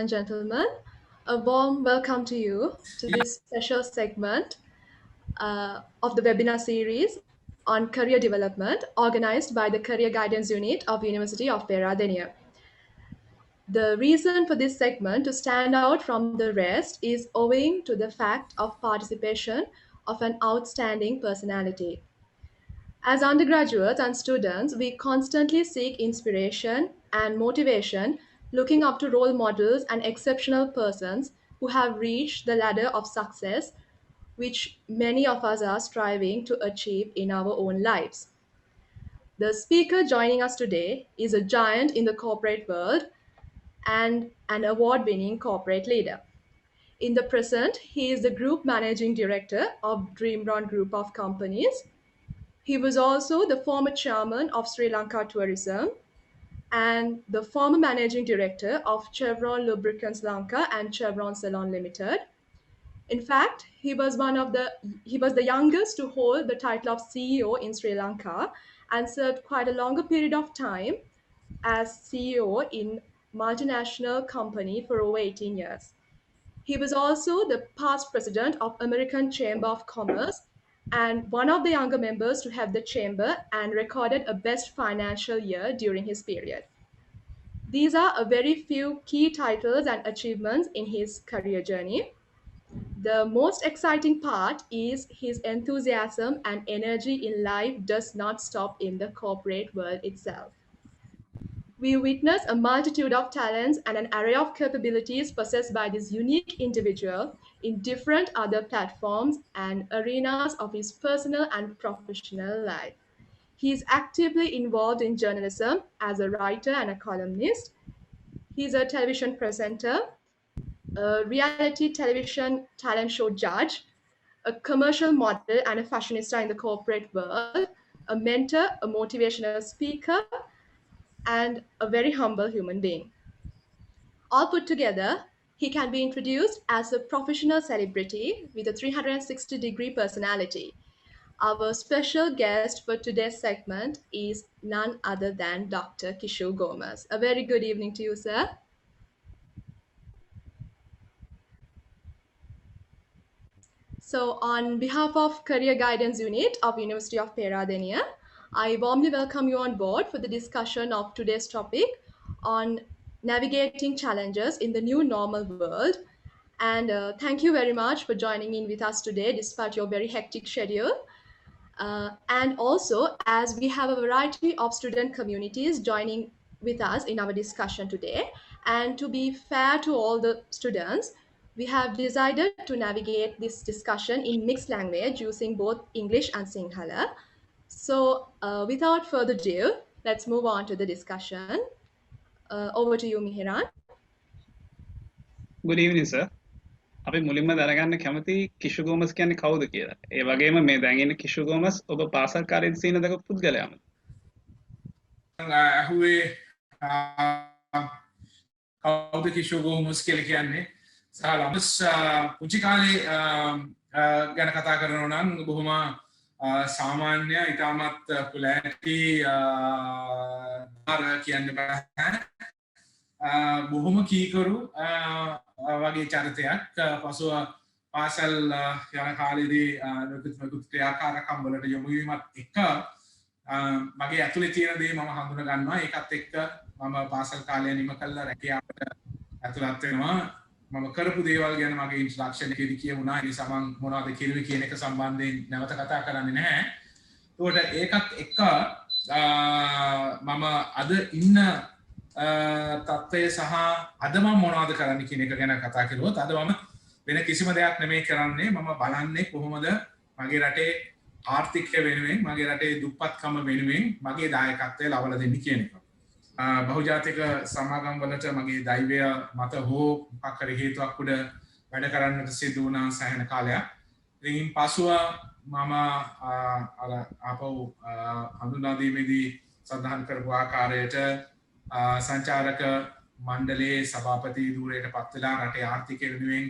and gentlemen. A warm welcome to you to this special segment of the webinar series on career development organized by the Career Guidance Unit of University of Peradeniya. The reason for this segment to stand out from the rest is owing to the fact of participation of an outstanding personality. As undergraduates and students, we constantly seek inspiration and motivation, looking up to role models and exceptional persons who have reached the ladder of success, which many of us are striving to achieve in our own lives. The speaker joining us today is a giant in the corporate world and an award winning corporate leader. In the present, he is the Group Managing Director of Dreamron Group of Companies. He was also the former chairman of Sri Lanka Tourism and the former managing director of Chevron Lubricants Lanka and Chevron Ceylon Limited. In fact, he was the youngest to hold the title of CEO in Sri Lanka and served quite a longer period of time as CEO in multinational company for over 18 years. He was also the past president of American Chamber of Commerce and one of the younger members to have the chamber and recorded a best financial year during his period. These are a very few key titles and achievements in his career journey. The most exciting part is his enthusiasm and energy in life does not stop in the corporate world itself. We witness a multitude of talents and an array of capabilities possessed by this unique individual in different other platforms and arenas of his personal and professional life. He is actively involved in journalism as a writer and a columnist. He's a television presenter, a reality television talent show judge, a commercial model and a fashionista in the corporate world, a mentor, a motivational speaker, and a very humble human being. All put together, he can be introduced as a professional celebrity with a 360-degree personality. Our special guest for today's segment is none other than Dr. Kishore Gomez. A very good evening to you, sir. So, on behalf of Career Guidance Unit of University of Peradeniya, I warmly welcome you on board for the discussion of today's topic on navigating challenges in the new normal world. And thank you very much for joining in with us today, despite your very hectic schedule. And also, as we have a variety of student communities joining with us in our discussion today, and to be fair to all the students, we have decided to navigate this discussion in mixed language using both English and Sinhala. So, without further ado, let's move on to the discussion. Over to you, Mihiran. Good evening, sir. අපි මුලින්ම දැනගන්න කැමති කිෂු ගෝමස් කියන්නේ කවුද කියලා. ඒ වගේම මේ දැන් ඉන්න කිෂු ගෝමස් ඔබ පාසල් කාලේදී සීන දක පුද්ගලයාමද? ඇහුවේ කවුද කිෂු ගෝමස් කියලා කියන්නේ? සහ ළමස් පුංචි කාලේ ගැන කතා කරනවා නම් බොහොම සාමාන්‍ය ඊටමත් කුලැටි කියන්න බෑ. බොහොම කීකරු වගේ චරිතයක් පසුව පාසල් යන කාලේදී නොයෙකුත් ක්‍රියාකාරකම් වලට යොමු වීමත් එක්ක මගේ ඇතුලේ තියෙන දේ මම හඳුනා ගන්නවා ඒකත් එක්ක මම පාසල් කාලය නිම කළා රැකියාවට ඇතුළත් වෙනවා මම කරපු දේවල් ගැන මගේ ඉන්ට්‍රොඩක්ෂන් එකේදී කියුණා ඒ නිසා මම මොනවද කිරුවේ කියන එක සම්බන්ධයෙන් නැවත කතා කරන්නේ නැහැ ඒකට ඒකත් එක්ක මම අද ඉන්න තත්ත්වය සහ අද මම මොනවද කරන්න කියන එක ගැන කතා කරුවොත් අද මම වෙන කිසිම දෙයක් නෙමෙයි කරන්නේ මම බලන්නේ කොහොමද මගේ රටේ ආර්ථිකය වෙනුවෙන් මගේ රටේ දුප්පත්කම වෙනුවෙන් මගේ දායකත්වය ලබා දෙන්න කියන එක. බහුජාතික සමාගම් වලට මගේ දෛවය මත හෝ මොකක් හරි හේතුවක් උඩ වැඩ කරන්නට සිදු වුණා සෑහෙන කාලයක්. ඉතින් පසුව මම අර ආපහු හඳුනා දීමේදී සඳහන් කරපු ආකාරයට සංචාරක මණ්ඩලයේ සභාපති ධූරයට පත් වෙලා රටේ ආර්ථිකය වෙනුවෙන්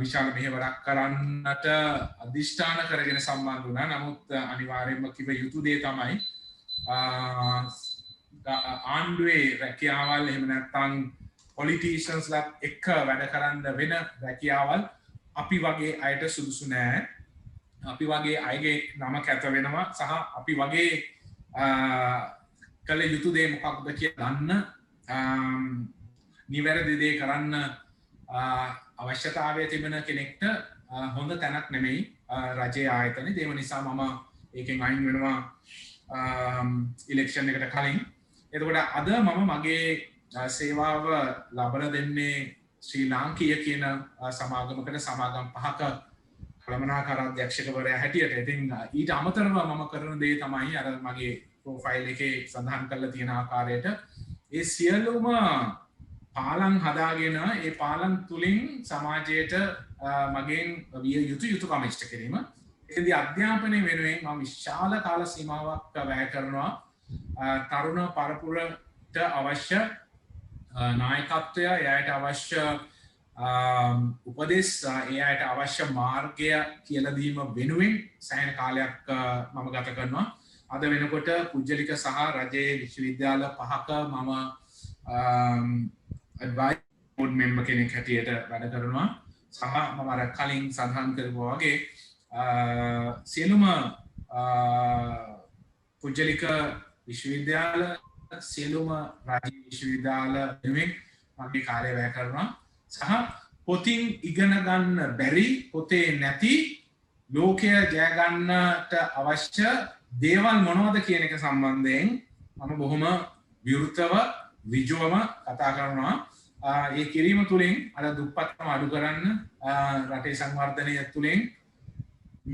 විශාල මෙහෙවරක් කරන්නට අධිෂ්ඨාන කරගෙන සම්බන්ධ වුණා. නමුත් අනිවාර්යයෙන්ම කිව යුතු දේ තමයි ආණ්ඩුවේ රැකියාවල් එහෙම නැත්නම් politicians ලාත් එක්ක වැඩ කරන්න වෙන රැකියාවල් අපි වගේ අයට සුදුසු නෑ. අපි වගේ අයගේ නම කැත වෙනවා සහ අපි වගේ කළ යුතු දේ මොකක්ද කියලා දන්න නිවැරදි දේ කරන්න අවශ්‍යතාවය තිබෙන කෙනෙක්ට හොඳ තැනක් නෙමෙයි රජයේ ආයතනේ. ඒ නිසා මම ඒකෙන් අයින් වෙනවා ඉලෙක්ෂන් එකට කලින්. එතකොට අද මම මගේ සේවාව ලබා දෙන්නේ ශ්‍රී ලාංකීය කියන සමාගමකට සමාගම් 5ක කළමනාකාර අධ්‍යක්ෂකවරයා හැටියට. ඉතින් ඊට අමතරව මම කරන දේ තමයි අර මගේ ප්‍රොෆයිල් එකේ සඳහන් කරලා තියෙන ආකාරයට ඒ සියලුම පාලම් හදාගෙන ඒ පාලම් තුලින් සමාජයට මගෙන් විය යුතු යුතුකම් ඉෂ්ට කිරීම. ඒකදී අධ්‍යාපනය වෙනුවෙන් මම විශාල කාල සීමාවක් වැය කරනවා තරුණ පරපුරට අවශ්‍ය නායකත්වය, එයාට අවශ්‍ය උපදෙස්, එයාට අවශ්‍ය මාර්ගය කියලා දීම වෙනුවෙන් සෑහෙන කාලයක් මම ගත කරනවා. අද වෙනකොට පුජ්‍යලික සහ රජයේ විශ්වවිද්‍යාල 5ක මම advisory board member කෙනෙක් හැටියට වැඩ කරනවා. සහ මම අර කලින් සඳහන් කරපුවා වගේ සියලුම පුජ්‍යලික විශ්වවිද්‍යාල සියලුම රාජ්‍ය විශ්වවිද්‍යාල වෙනුවෙන් මගේ කාර්යය වැය කරනවා. සහ පොතින් ඉගෙන ගන්න බැරි, පොතේ නැති ලෝකය ජය ගන්නට අවශ්‍ය දේවල් මොනවද කියන එක සම්බන්ධයෙන් මම බොහොම විවෘතව ඍජුවම කතා කරනවා. ඒ කිරීම තුළින් අර දුප්පත්කම අඩු කරන්න, රටේ සංවර්ධනය තුළින්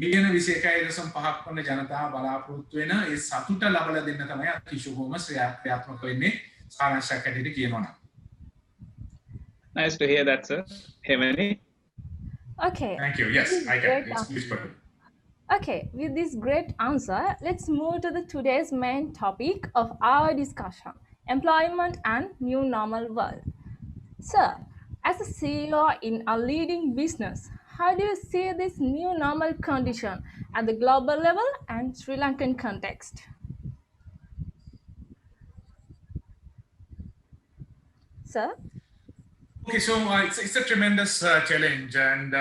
මිලියන 21.5ක් වන ජනතාව බලාපොරොත්තු වෙන ඒ සතුට ලබා දෙන්න තමයි කිෂුගෝම ක්‍රියාත්මක වෙන්නේ සාරාංශයක් හැටියට කියනවා. Nice to hear that, sir. Hemani. Okay. Thank you. Yes, I can. Yes, please put it. Okay, with this great answer, let's move to the today's main topic of our discussion, employment and new normal world. Sir, as a CEO in a leading business, how do you see this new normal condition at the global level and Sri Lankan context? Sir? Okay, so it's a tremendous challenge, and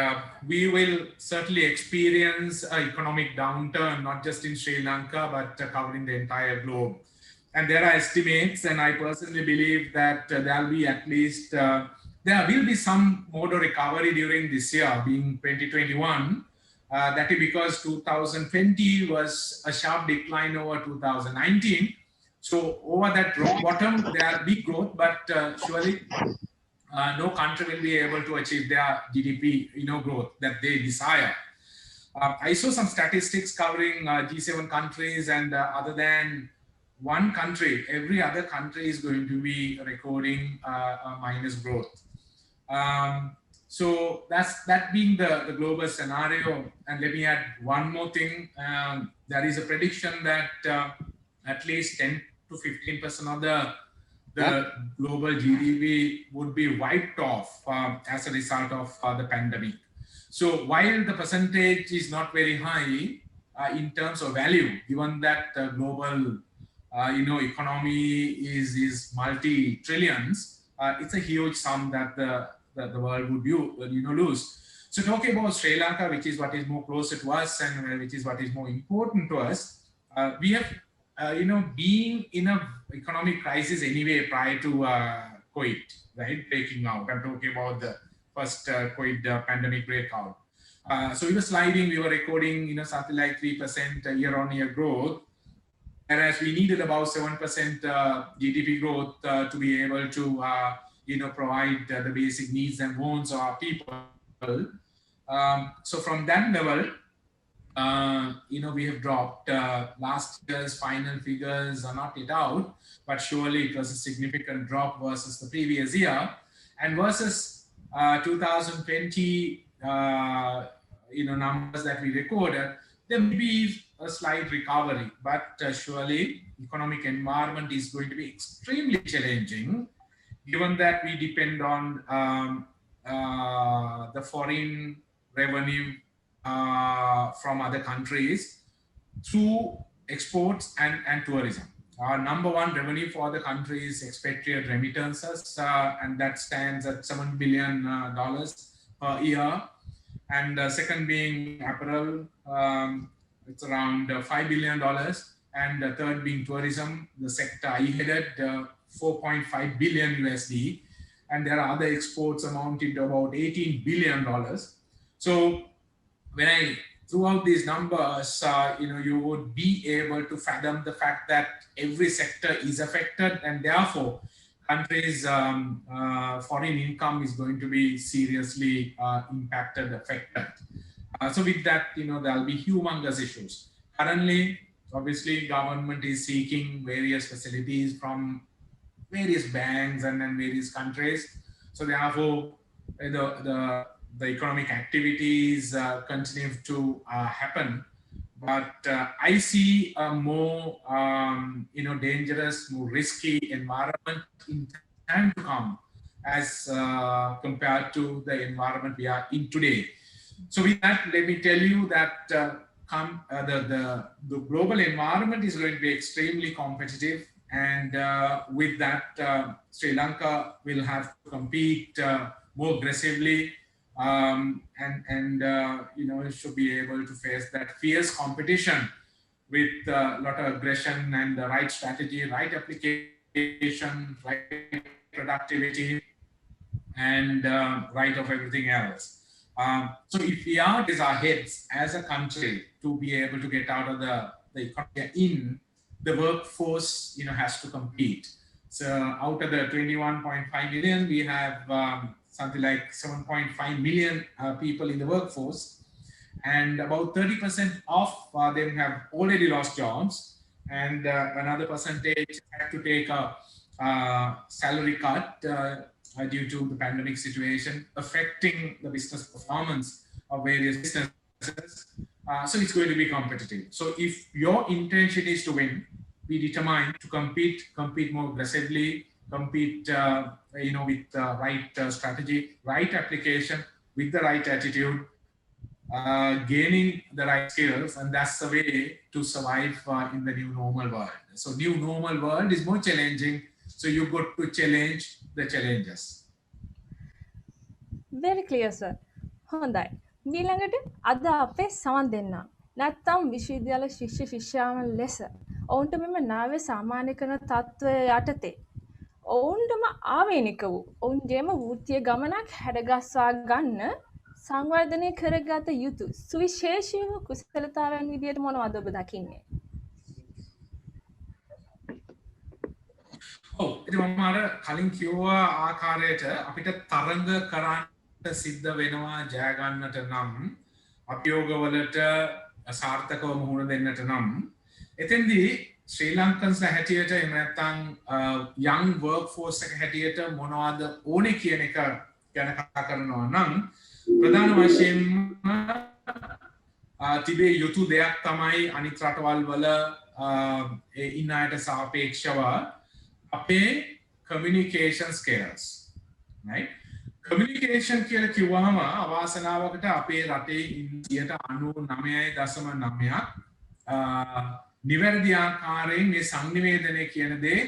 we will certainly experience an economic downturn, not just in Sri Lanka, but covering the entire globe. And there are estimates, and I personally believe that there will be at least, there will be some mode of recovery during this year, being 2021. That is because 2020 was a sharp decline over 2019. So over that bottom, there will be growth, but surely no country will be able to achieve their GDP, growth that they desire. I saw some statistics covering G7 countries, and other than one country, every other country is going to be recording a minus growth. So that being the global scenario. And let me add one more thing. There is a prediction that at least 10 to 15% of the global GDP would be wiped off as a result of the pandemic. So while the percentage is not very high in terms of value, given that the global economy is multi-trillions, it's a huge sum that the world would lose. So talking about Sri Lanka, which is what is more closer to us and which is what is more important to us, we have being in a economic crisis anyway prior to COVID, right? Breaking out. I'm talking about the first COVID pandemic breakout. So we were sliding, we were recording, something like 3% year-on-year growth, whereas we needed about 7% GDP growth to be able to, provide the basic needs and wants of our people. So from that level, we have dropped. Last year's final figures are not yet out, but surely it was a significant drop versus the previous year. And versus 2020, numbers that we recorded, there may be a slight recovery, but surely economic environment is going to be extremely challenging, given that we depend on the foreign revenue from other countries through exports and tourism. Number one revenue for the country is expatriate remittances, and that stands at $7 billion per year. And second being apparel, it's around $5 billion. And third being tourism, the sector I headed, 4.5 billion USD. And there are other exports amounting to about $18 billion. So when I threw out these numbers, you would be able to fathom the fact that every sector is affected, and therefore countries' foreign income is going to be seriously impacted, affected. So with that, there'll be humongous issues. Currently, obviously, government is seeking various facilities from various banks and then various countries. So therefore, the economic activities continue to happen. But I see a more, dangerous, more risky environment in time to come as compared to the environment we are in today. So with that, let me tell you that the global environment is going to be extremely competitive. And with that, Sri Lanka will have to compete more aggressively. It should be able to face that fierce competition with a lot of aggression and the right strategy, right application, right productivity, and right of everything else. So if we are raise our heads as a country to be able to get out of the economy in, the workforce has to compete. So out of the 21.5 million, we have something like 7.5 million people in the workforce, and about 30% of them have already lost jobs, and another percentage had to take a salary cut due to the pandemic situation affecting the business performance of various businesses. So it's going to be competitive. So if your intention is to win, be determined to compete more aggressively, compete with the right strategy, right application, with the right attitude, gaining the right skills, and that's the way to survive in the new normal world. So new normal world is more challenging, so you got to challenge the challenges. Very clear, sir. හොඳයි. මීළඟට අද අපේ සමන් දෙන්න. නැත්තම් විශ්වවිද්‍යාල ශිෂ්‍ය ශිෂ්‍යාවන් ලෙස ඔවුන්ට මෙම නාවය සාමාන්‍ය කරන තත්ත්වය යටතේ ඔවුන්ටම ආවේනික වූ ඔවුන්ගේම වෘත්තීය ගමනක් හැඩගස්වා ගන්න සංවර්ධනය කරගත යුතු සුවිශේෂී වූ කුසලතාවයන් විදියට මොනවද ඔබ දකින්නේ? ඉතින් මම අර කලින් කිව්වා ආකාරයට අපිට තරඟ කරන්න සිද්ධ වෙනවා ජය ගන්නට නම් අභියෝගවලට සාර්ථකව මුහුණ දෙන්නට නම් එතෙන්දී ශ්‍රී ලංකන්ස්ලා හැටියට එහෙම නැත්නම් young workforce එක හැටියට මොනවද ඕනේ කියන එක ගැන කතා කරනවා නම් ප්‍රධාන වශයෙන්ම තිබේ යුතු දෙයක් තමයි අනිත් රටවල් වල ඉන්න අයට සාපේක්ෂව අපේ communication skills, right? Communication කියලා කිව්වම අවාසනාවකට අපේ රටේ 99.9% නිවැරදි ආකාරයෙන් මේ සංනිවේදනය කියන දේ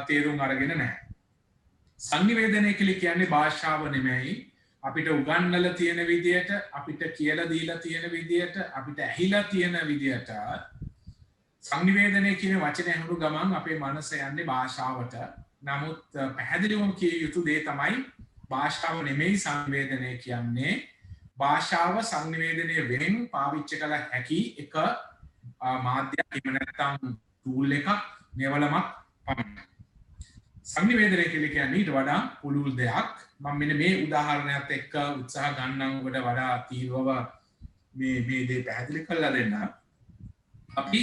තේරුම් අරගෙන නැහැ. සංනිවේදනය කියන්නේ භාෂාව නෙමෙයි. අපිට උගන්වලා තියෙන විදියට, අපිට කියලා දීලා තියෙන විදියට, අපිට ඇහිලා තියෙන විදියට සංනිවේදනය කියන වචනේ අහුණු ගමන් අපේ මනස යන්නේ භාෂාවට. නමුත් පැහැදිලිවම කිය යුතු දේ තමයි භාෂාව නෙමෙයි සංනිවේදනය කියන්නේ. භාෂාව සංනිවේදනය වෙනින් පාවිච්චි කළ හැකි එක මාධ්‍යයක් එහෙම නැත්නම් ටූල් එකක් මෙවලමක් පමණයි. සංනිවේදනය කියන්නේ ඊට වඩා පුළුල් දෙයක්. මම මෙන්න මේ උදාහරණයත් එක්ක උත්සාහ ගන්නම් ඔබට වඩා තීව්‍රව මේ දේ පැහැදිලි කරලා දෙන්න. අපි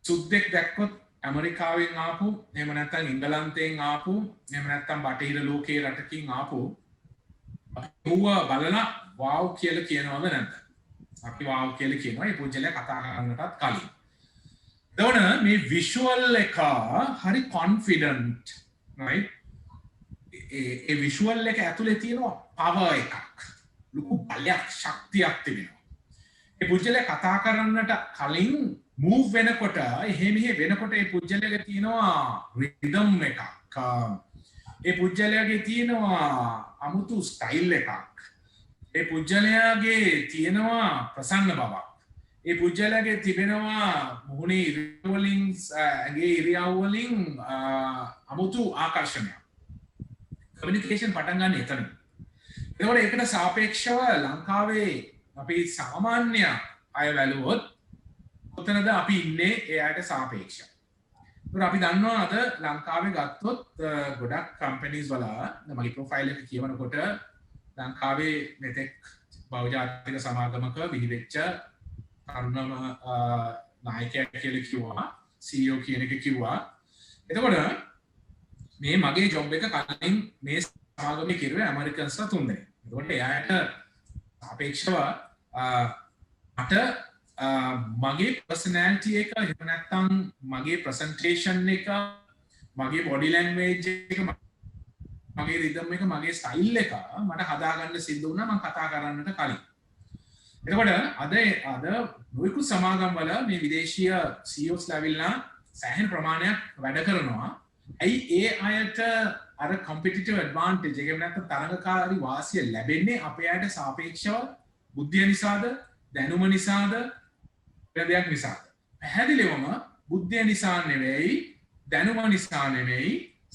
සුද්දෙක් දැක්කොත් ඇමරිකාවෙන් ආපු එහෙම නැත්නම් ඉංගලන්තයෙන් ආපු එහෙම නැත්නම් බටහිර ලෝකයේ රටකින් ආපු අපි ඌව බලලා wow කියලා කියනවද නැද්ද? අපි wow කියලා කියනවා ඒ පුජ්‍යලයා කතා කරන්නටත් කලින්. එතකොට මේ විෂුවල් එක හරි කොන්ෆිඩන්ට් right? ඒ විෂුවල් එක ඇතුලේ තියෙනවා පවර් එකක්. ලොකු බලයක් ශක්තියක් තිබෙනවා. ඒ පුජ්‍යලයා කතා කරන්නට කලින් move වෙනකොට එහෙ මෙහෙ වෙනකොට ඒ පුජ්‍යලයේ තියෙනවා rhythm එකක්. ඒ පුජ්‍යලයේ තියෙනවා අමුතු ස්ටයිල් එකක්. ඒ පුජ්‍යලයාගේ තියෙනවා ප්‍රසන්න බවක්. ඒ පුජ්‍යලයාගේ තිබෙනවා මුහුණේ ඉරියව් වලින් ඇගේ ඉරියව් වලින් අමුතු ආකර්ෂණයක්. කමියුනිකේෂන් පටන් ගන්න එතන. ඒකෝට ඒකට සාපේක්ෂව ලංකාවේ අපි සාමාන්‍ය අය බැලුවොත් කොතනද අපි ඉන්නේ එයාට සාපේක්ෂව. ඒකෝට අපි දන්නවා අද ලංකාවේ ගත්තොත් ගොඩක් කම්පැනිස් වල මගේ ප්‍රොෆයිල් එක කියවනකොට ලංකාවේ මෙතෙක් බෞද්ධාර්ථික සමාගමක විහිදෙච්ච තරුණම නායකයෙක් කියලා කිව්වා, CEO කියන එක කිව්වා. එතකොට මේ මගේ ජොබ් එක කලින් මේ සමාගමේ කිරුවේ ඇමරිකන්ස්ලා 3 දෙනෙක්. ඒකට එයාට අපේක්ෂව මට මගේ පර්සනැලිටි එක එහෙම නැත්නම් මගේ ප්‍රසන්ටේෂන් එක, මගේ බොඩි ලැන්ග්වේජ් එක, මගේ රිද්ම් එක, මගේ ස්ටයිල් එක මට හදාගන්න සිද්ධ වුණා මම කතා කරන්නට කලින්. එතකොට අද නොයෙකුත් සමාගම් වල මේ විදේශීය CEOs ලැබිලා සෑහෙන ප්‍රමාණයක් වැඩ කරනවා. ඇයි ඒ අයට අර කම්පිටිටිව් ඇඩ්වාන්ටේජ් එක නැත්නම් තරඟකාරී වාසිය ලැබෙන්නේ අපේ අයට සාපේක්ෂව බුද්ධිය නිසාද, දැනුම නිසාද, වෙන දෙයක් නිසාද? පැහැදිලිවම බුද්ධිය නිසා නෙවෙයි, දැනුම නිසා නෙවෙයි,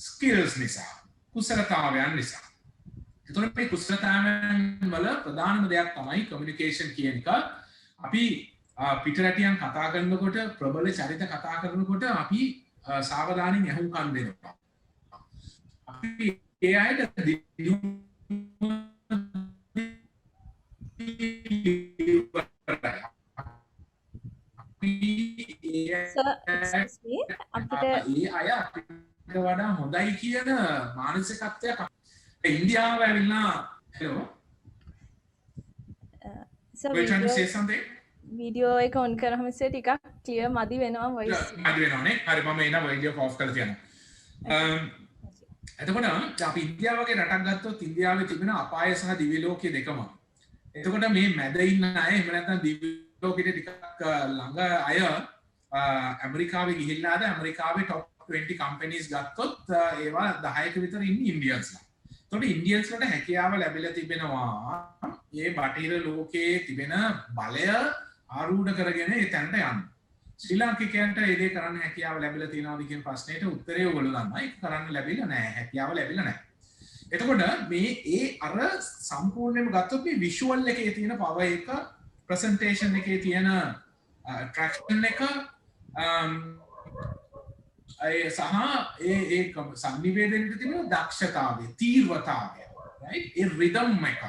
ස්කිල්ස් නිසා, කුසලතාවයන් නිසා. එතකොට මේ කුසලතාවයන් වල ප්‍රධානම දෙයක් තමයි කමියුනිකේෂන් කියන එක. අපි පිටරටියන් කතා කරනකොට, ප්‍රබල චරිත කතා කරනකොට අපි සාවධානයෙන් ඇහුම්කන් දෙනවා. අපි ඒ අයට ඒ අය අපිට වඩා හොඳයි කියන මානසිකත්වයක් ඉන්දියාව ඇවිල්ලා hello So we're trying to say something video එක ඔන් කරාම ඉතින් ටිකක් ක්ලියර් මදි වෙනවා වොයිස්. මදි වෙනවනේ. හරි මම එන වීඩියෝ ඔෆ් කරලා තියනවා. එතකොට අපි ඉන්දියාව වගේ රටක් ගත්තොත් ඉන්දියාවේ තිබෙන අපාය සහ දිව්‍ය ලෝකයේ දෙකම. එතකොට මේ මැද ඉන්න අය එහෙම නැත්නම් දිව්‍ය ලෝකෙට ටිකක් ළඟ අය ඇමරිකාවේ ගිහිල්ලාද ඇමරිකාවේ top 20 companies ගත්තොත් ඒවා 10ක විතර ඉන්නේ ඉන්දියන්ස්ලා. එතකොට ඉන්දියන්ස්ලට හැකියාව ලැබිලා තිබෙනවා මේ බටහිර ලෝකයේ තිබෙන බලය ආරූඪ කරගෙන ඒ තැනට යන්න. ශ්‍රී ලාංකිකයන්ට ඒ දේ කරන්න හැකියාව ලැබිලා තියෙනවද කියන ප්‍රශ්නෙට උත්තරය ඔයගොල්ලෝ දන්නවා. ඒක කරන්න ලැබිලා නැහැ. හැකියාව ලැබිලා නැහැ. එතකොට මේ ඒ අර සම්පූර්ණයෙන්ම ගත්තොත් මේ විෂුවල් එකේ තියෙන පවර් එක, ප්‍රසන්ටේෂන් එකේ තියෙන ඇට්‍රැක්ෂන් එක සහ ඒ සංනිවේදනයේ තිබෙන දක්ෂතාවය, තීව්‍රතාවය, right? ඒ රිද්ම් එක.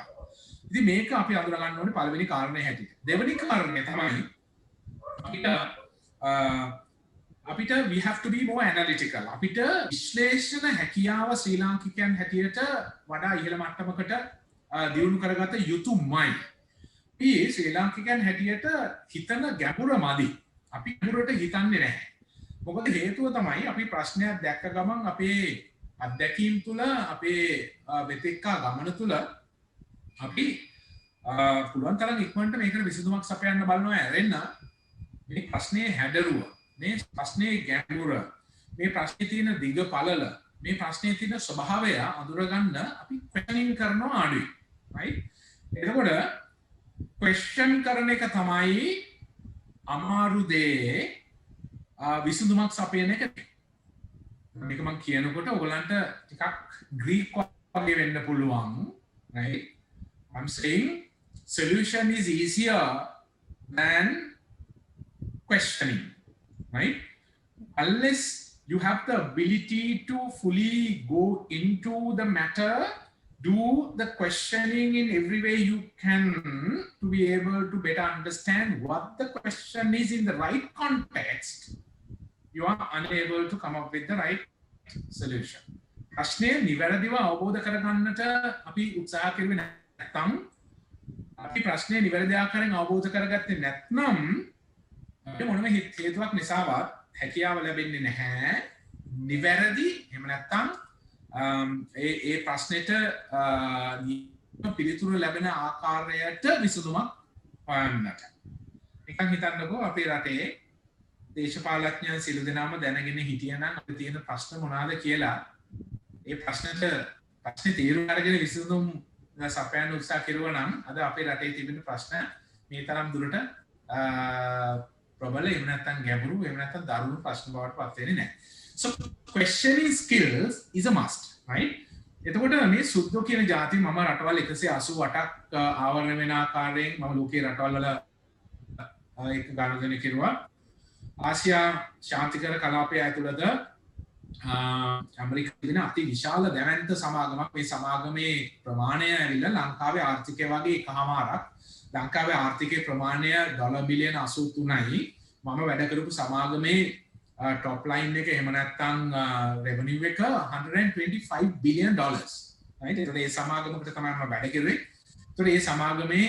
ඉතින් මේක අපි අඳුර ගන්න ඕනේ පළවෙනි කාරණේ හැටියට. දෙවෙනි කාරණේ තමයි අපිට we have to be more analytical. අපිට විශ්ලේෂණ හැකියාව ශ්‍රී ලාංකිකයන් හැටියට වඩා ඉහළ මට්ටමකට දියුණු කරගත යුතුමයි. අපි ශ්‍රී ලාංකිකයන් හැටියට හිතන ගැඹුර මදි. අපි ගැඹුරට හිතන්නේ නැහැ. මොකද හේතුව තමයි අපි ප්‍රශ්නයක් දැක්ක ගමන් අපේ අත්දැකීම් තුළ, අපේ වෙතෙක්කා ගමන තුළ අපි පුළුවන් තරම් ඉක්මනට මේකට විසඳුමක් සපයන්න බලනවා ඇරෙන්න මේ ප්‍රශ්නේ හැඩරුව, මේ ප්‍රශ්නේ ගැඹුර, මේ ප්‍රශ්නේ තියෙන දිග පළල, මේ ප්‍රශ්නේ තියෙන ස්වභාවය අඳුරගන්න අපි ක්වෙස්චනින් කරනවා අඩුයි. right? එතකොට ක්වෙස්චන් කරන එක තමයි අමාරු දේ විසඳුමක් සපයන එක. මේක මම කියනකොට ඔයගලන්ට ටිකක් ග්‍රීක් වගේ වෙන්න පුළුවන්. right? I'm saying solution is easier than questioning, right? Unless you have the ability to fully go into the matter, do the questioning in every way you can to be able to better understand what the question is in the right context, you are unable to come up with the right solution. ප්‍රශ්නය නිවැරදිව අවබෝධ කරගන්නට අපි උත්සාහ කරුවේ නැත්නම්, අපි ප්‍රශ්නය නිවැරදි ආකාරයෙන් අවබෝධ කරගත්තේ නැත්නම් අපිට මොනම හේතුවක් නිසාවත් හැකියාව ලැබෙන්නේ නැහැ නිවැරදි එහෙම නැත්නම් ඒ ප්‍රශ්නෙට පිළිතුරු ලැබෙන ආකාරයට විසඳුමක් හොයන්නට. නිකන් හිතන්නකෝ අපේ රටේ දේශපාලඥයන් සියලු දෙනාම දැනගෙන හිටියනම් අපිට තියෙන ප්‍රශ්න මොනවාද කියලා ඒ ප්‍රශ්නේ තීරුම් අරගෙන විසඳුම් සපයන්න උත්සාහ කෙරුවා නම් අද අපේ රටේ තිබෙන ප්‍රශ්න මේ තරම් දුරට ප්‍රබල එහෙම නැත්නම් ගැඹුරු එහෙම නැත්නම් දරුණු ප්‍රශ්න බවට පත් වෙන්නේ නැහැ. So questioning skills is a must, right? එතකොට මේ සුද්දෝ කියන જાති මම රටවල් 188ක් ආවරණය වෙන ආකාරයෙන් මම ලෝකේ රටවල් වල එක ගණනය කෙරුවා. ආසියා ශාන්තිකර කලාපය ඇතුළත ඇමරිකාවේ තියෙන අති විශාල දැවැන්ත සමාගමක්. මේ සමාගමේ ප්‍රමාණය ඇවිල්ලා ලංකාවේ ආර්ථිකය වගේ එකමාරක්. ලංකාවේ ආර්ථිකයේ ප්‍රමාණය ඩොලර් බිලියන 83යි. මම වැඩ කරපු සමාගමේ top line එක එහෙම නැත්නම් revenue එක $125 billion, right? ඒතකොට මේ සමාගමකට තමයි මම වැඩ කරුවේ. ඒතකොට මේ සමාගමේ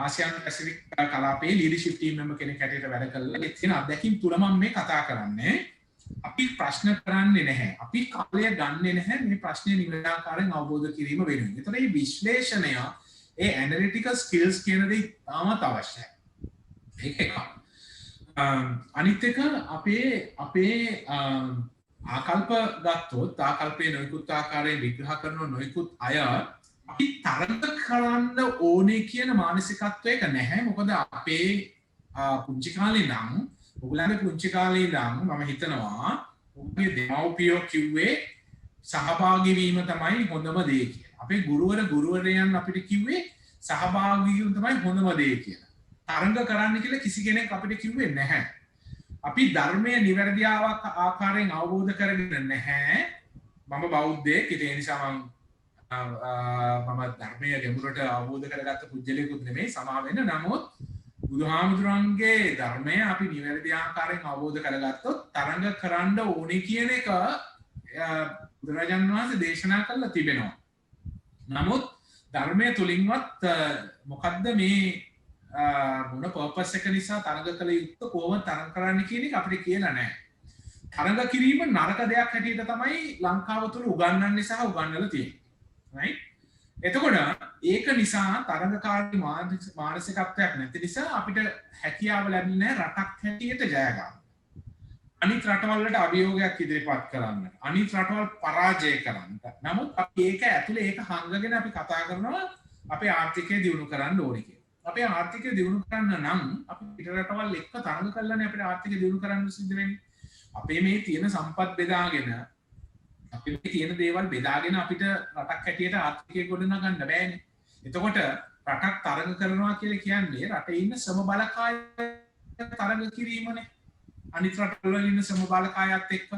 ආසියානු පැසිෆික් කලාපයේ ලීඩර්ෂිප් ටීම් මෙම්බර් කෙනෙක් හැටියට වැඩ කළා. ඒ තියෙන අත්දැකීම් තුල මම මේ කතා කරන්නේ. අපි ප්‍රශ්න කරන්නේ නැහැ. අපි කාලය ගන්නෙ නැහැ මේ ප්‍රශ්නේ නිවැරදිව අවබෝධ කිරීම වෙනුවෙන්. ඒතකොට මේ විශ්ලේෂණය ඒ ඇනලිටිකල් ස්කිල්ස් කියන දේ තාමත් අවශ්‍යයි. ඒක එකක්. අනිත් එක අපේ ආකල්ප ගත්තොත් ආකල්පයේ නොයෙකුත් ආකාරයෙන් විග්‍රහ කරන නොයෙකුත් අය අපි තරඟ කරන්න ඕනේ කියන මානසිකත්වයක නැහැ. මොකද අපේ පුංචි කාලේ නම් ඔයගොල්ලන්ගේ පුංචි කාලේ නම් මම හිතනවා ඔයගේ දෙමව්පියෝ කිව්වේ සහභාගී වීම තමයි හොඳම දේ කියලා. අපේ ගුරුවරයන් අපිට කිව්වේ සහභාගී වීම තමයි හොඳම දේ කියලා. තරඟ කරන්න කියලා කිසි කෙනෙක් අපිට කිව්වේ නැහැ. අපි ධර්මයේ නිවැරදි ආකාරයෙන් අවබෝධ කරගෙන නැහැ. මම බෞද්ධයෙක්. ඒ නිසා මම ධර්මයේ ගැඹුරට අවබෝධ කරගත්ත පුජ්‍යලෙකුත් නෙමෙයි, සමා වෙන්න. නමුත් බුදුහාමුදුරන්ගේ ධර්මය අපි නිවැරදි ආකාරයෙන් අවබෝධ කරගත්තොත් තරඟ කරන්න ඕනේ කියන එක බුදුරජාණන් වහන්සේ දේශනා කළා තිබෙනවා. නමුත් ධර්මයේ තුලින්වත් මොකද්ද මේ මොන පර්පස් එක නිසා තරඟ කළ යුත්තේ, කොහොමද තරඟ කරන්න කියන එක අපිට කියලා නැහැ. තරඟ කිරීම නරක දෙයක් හැටියට තමයි ලංකාව තුළ උගන්වන්නේ සහ උගන්වලා තියෙන්නේ. right? එතකොට ඒක නිසා තරඟකාරී මානසිකත්වයක් නැති නිසා අපිට හැකියාව ලැබෙන්නේ රටක් හැටියට ජය ගන්න. අනිත් රටවල් වලට අභියෝගයක් ඉදිරිපත් කරන්න. අනිත් රටවල් පරාජය කරන්න. නමුත් අපි ඒක ඇතුලේ ඒක හංගගෙන අපි කතා කරනවා අපේ ආර්ථිකය දියුණු කරන්න ඕනේ කියලා. අපේ ආර්ථිකය දියුණු කරන්න නම් අපි පිට රටවල් එක්ක තරඟ කරලානේ අපේ ආර්ථිකය දියුණු කරන්න සිද්ධ වෙන්නේ. අපේ මේ තියෙන සම්පත් බෙදාගෙන අපි මේ තියෙන දේවල් බෙදාගෙන අපිට රටක් හැටියට ආර්ථිකය ගොඩනගන්න බෑනේ. එතකොට රටක් තරඟ කරනවා කියලා කියන්නේ රටේ ඉන්න සම බලකාය තරඟ කිරීමනේ. අනිත් රටවල ඉන්න සම බලකායත් එක්ක.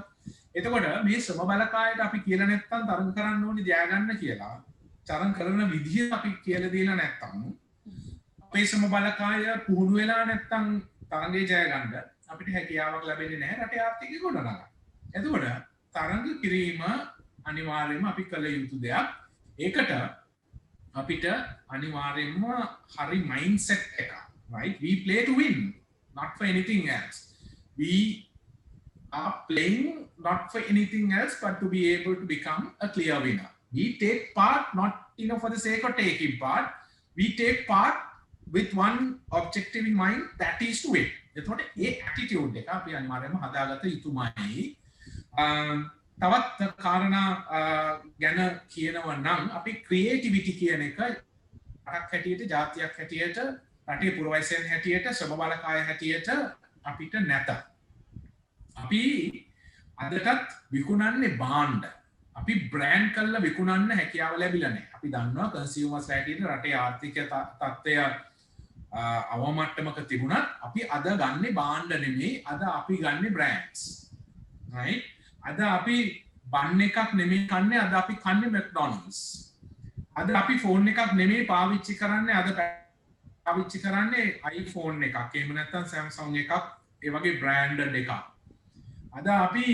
එතකොට මේ සම බලකායට අපි කියලා නැත්තම් තරඟ කරන්න ඕනේ ජය ගන්න කියලා. තරඟ කරන විදිහ අපි කියලා දීලා නැත්තම් අපේ සම බලකාය පුහුණු වෙලා නැත්තම් තරඟේ ජය ගන්න අපිට හැකියාවක් ලැබෙන්නේ නැහැ රටේ ආර්ථිකය ගොඩනගන්න. එතකොට තරඟ කිරීම අනිවාර්යයෙන්ම අපි කළ යුතු දෙයක්. ඒකට අපිට අනිවාර්යයෙන්ම හරි මයින්ඩ්සෙට් එකක්, right? We play to win, not for anything else. We are playing not for anything else but to be able to become a clear winner. We take part not for the sake of taking part. We take part with one objective in mind, that is to win. එතකොට ඒ attitude එක අපි අනිවාර්යයෙන්ම හදාගත යුතුමයි. තවත් කාරණා ගැන කියනවා නම් අපි ක්‍රියේටිවිටි කියන එක රටක් හැටියට, ජාතියක් හැටියට, රටේ පුරවැසියන් හැටියට, සමබලකාය හැටියට අපිට නැත. අපි අදටත් විකුණන්නේ භාණ්ඩ. අපි බ්‍රෑන්ඩ් කරලා විකුණන්න හැකියාව ලැබිලා නැහැ. අපි දන්නවා කන්සියුමර්ස් හැටියට රටේ ආර්ථික තත්ත්වය අවමට්ටමක තිබුණත් අපි අද ගන්නේ භාණ්ඩ නෙමෙයි, අද අපි ගන්නේ බ්‍රෑන්ඩ්ස්. right? අද අපි බන් එකක් නෙමෙයි කන්නේ, අද අපි කන්නේ මැක්ඩොනල්ඩ්ස්. අද අපි ෆෝන් එකක් නෙමෙයි පාවිච්චි කරන්නේ, අද පාවිච්චි කරන්නේ iPhone එකක්. එහෙම නැත්නම් Samsung එකක්, ඒ වගේ බ්‍රෑන්ඩඩ් එකක්. අද අපි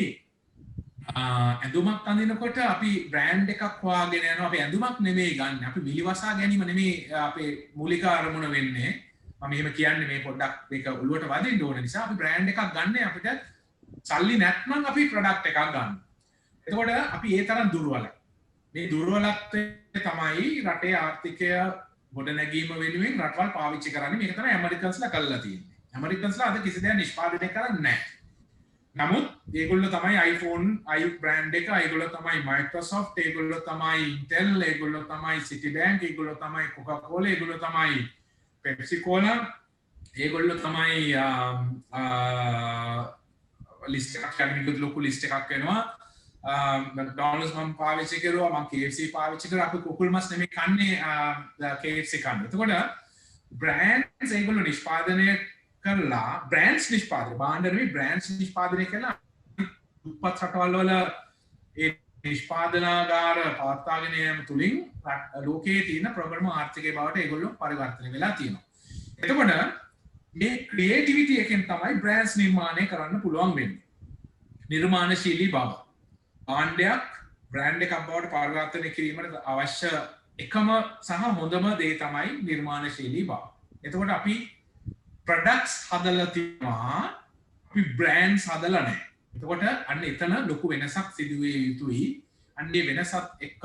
ඇඳුමක් අඳිනකොට අපි බ්‍රෑන්ඩ් එකක් හොයාගෙන යනවා. අපි ඇඳුමක් නෙමෙයි ගන්න. අපි විලිවසා ගැනීම නෙමෙයි අපේ මූලික අරමුණ වෙන්නේ. මම එහෙම කියන්නේ මේ පොඩ්ඩක් මේක ඔළුවට වදින්න ඕන නිසා අපි බ්‍රෑන්ඩ් එකක් ගන්න. අපිට සල්ලි නැත්නම් අපි ප්‍රොඩක්ට් එකක් ගන්න. එතකොට අපි ඒ තරම් දුර්වලයි. මේ දුර්වලත්වය තමයි රටේ ආර්ථිකය ගොඩනැගීම වෙනුවෙන් රටවල් පාවිච්චි කරන්නේ. මේක තමයි ඇමරිකන්ස්ලා කරලා තියෙන්නේ. ඇමරිකන්ස්ලා අද කිසි දෙයක් නිෂ්පාදනය කරන්නේ නැහැ. නමුත් ඒගොල්ලෝ තමයි iPhone brand එක, ඒගොල්ලෝ තමයි Microsoft, ඒගොල්ලෝ තමයි Intel, ඒගොල්ලෝ තමයි Citibank, ඒගොල්ලෝ තමයි Coca-Cola, ඒගොල්ලෝ තමයි Pepsi Cola, ඒගොල්ලෝ තමයි ලිස්ට් එකක් ගන්න ලොකු ලිස්ට් එකක් වෙනවා. McDonald's මම පාවිච්චි කරුවා, මම KFC පාවිච්චි කරා. අපි කුකුල් මස් නෙමෙයි කන්නේ KFC කන්නේ. එතකොට brands ඒගොල්ලෝ නිෂ්පාදනය කරලා brands නිෂ්පාදනය බාණ්ඩ නෙමෙයි brands නිෂ්පාදනය කරලා උපත් රටවල් වල ඒ නිෂ්පාදනාගාර පවත්වාගෙන යාම තුලින් ලෝකයේ තියෙන ප්‍රබලම ආර්ථිකය බවට ඒගොල්ලෝ පරිවර්තනය වෙලා තියෙනවා. එතකොට මේ ක්‍රියේටිවිටි එකෙන් තමයි බ්‍රෑන්ඩ්ස් නිර්මාණය කරන්න පුළුවන් වෙන්නේ. නිර්මාණශීලී බව. භාණ්ඩයක් බ්‍රෑන්ඩ් එකක් බවට පරිවර්තනය කිරීමට අවශ්‍ය එකම සහ හොඳම දේ තමයි නිර්මාණශීලී බව. එතකොට අපි ප්‍රොඩක්ට්ස් හදලා තියෙනවා, අපි බ්‍රෑන්ඩ්ස් හදලා නැහැ. එතකොට අන්න එතන ලොකු වෙනසක් සිදු වෙ යුතුයි. අන්නේ වෙනසත් එක්ක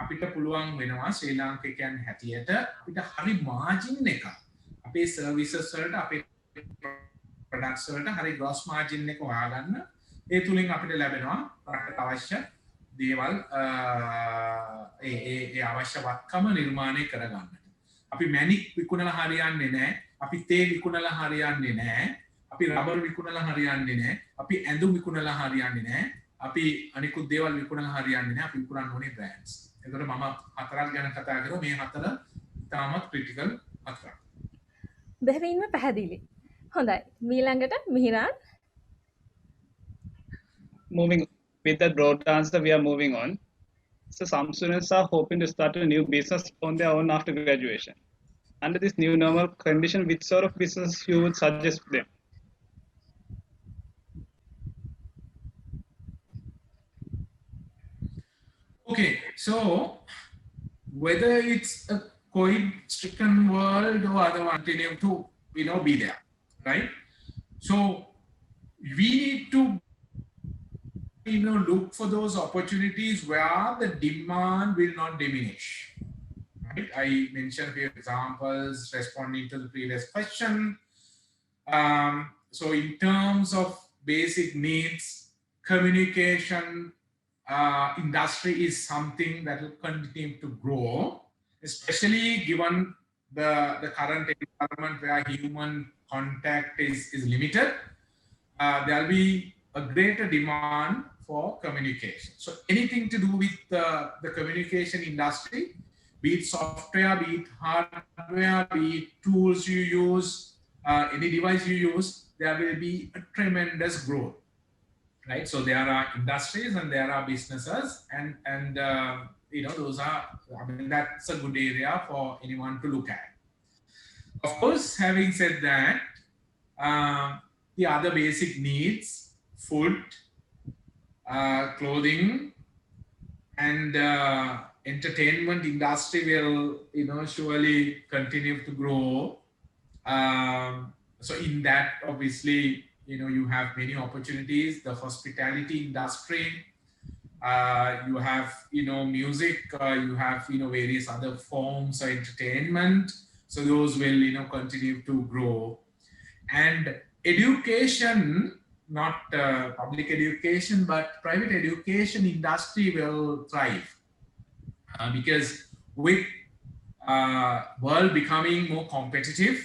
අපිට පුළුවන් වෙනවා ශ්‍රී ලාංකිකයන් හැටියට අපිට හරි මාජින් එකක් අපේ සර්විසස් වලට, අපේ ප්‍රොඩක්ට්ස් වලට හරි ග්‍රොස් මාජින් එක හොයාගන්න. ඒ තුලින් අපිට ලැබෙනවා රටට අවශ්‍ය දේවල් ඒ අවශ්‍ය වත්කම නිර්මාණය කරගන්නට. අපි මැණික් විකුණලා හරියන්නේ නැහැ, අපි තේ විකුණලා හරියන්නේ නැහැ, අපි රබර් විකුණලා හරියන්නේ නැහැ, අපි ඇඳුම් විකුණලා හරියන්නේ නැහැ, අපි අනිකුත් දේවල් විකුණලා හරියන්නේ නැහැ. අපි විකුණන්න ඕනේ බ්‍රෑන්ඩ්ස්. ඒකට මම හතරක් ගැන කතා කරා. මේ හතර ඉතාමත් ක්‍රිටිකල් හතරක්. බෙහෙවින්ම පැහැදිලි. හොඳයි. මීළඟට මිහිරන්. Moving with that broad answer, we are moving on. So some students are hoping to start a new business on their own after graduation. Under this new normal condition, which sort of business you would suggest them? Okay, so whether it's a COVID-stricken world or other one, continue to be there, right? So we need to look for those opportunities where the demand will not diminish. Right? I mentioned a few examples responding to the previous question. So in terms of basic needs, communication industry is something that will continue to grow, especially given the current environment where human contact is limited. There will be a greater demand for communication. So anything to do with the communication industry, be it software, be it hardware, be it tools you use, any device you use, there will be a tremendous growth, right? So there are industries and there are businesses, and those are, that's a good area for anyone to look at. Of course, having said that, the other basic needs, food, clothing, and entertainment industry will surely continue to grow. So in that, obviously, you have many opportunities. The hospitality industry, you have music, you have various other forms of entertainment. So those will continue to grow. And education, not public education, but private education industry will thrive, because with world becoming more competitive,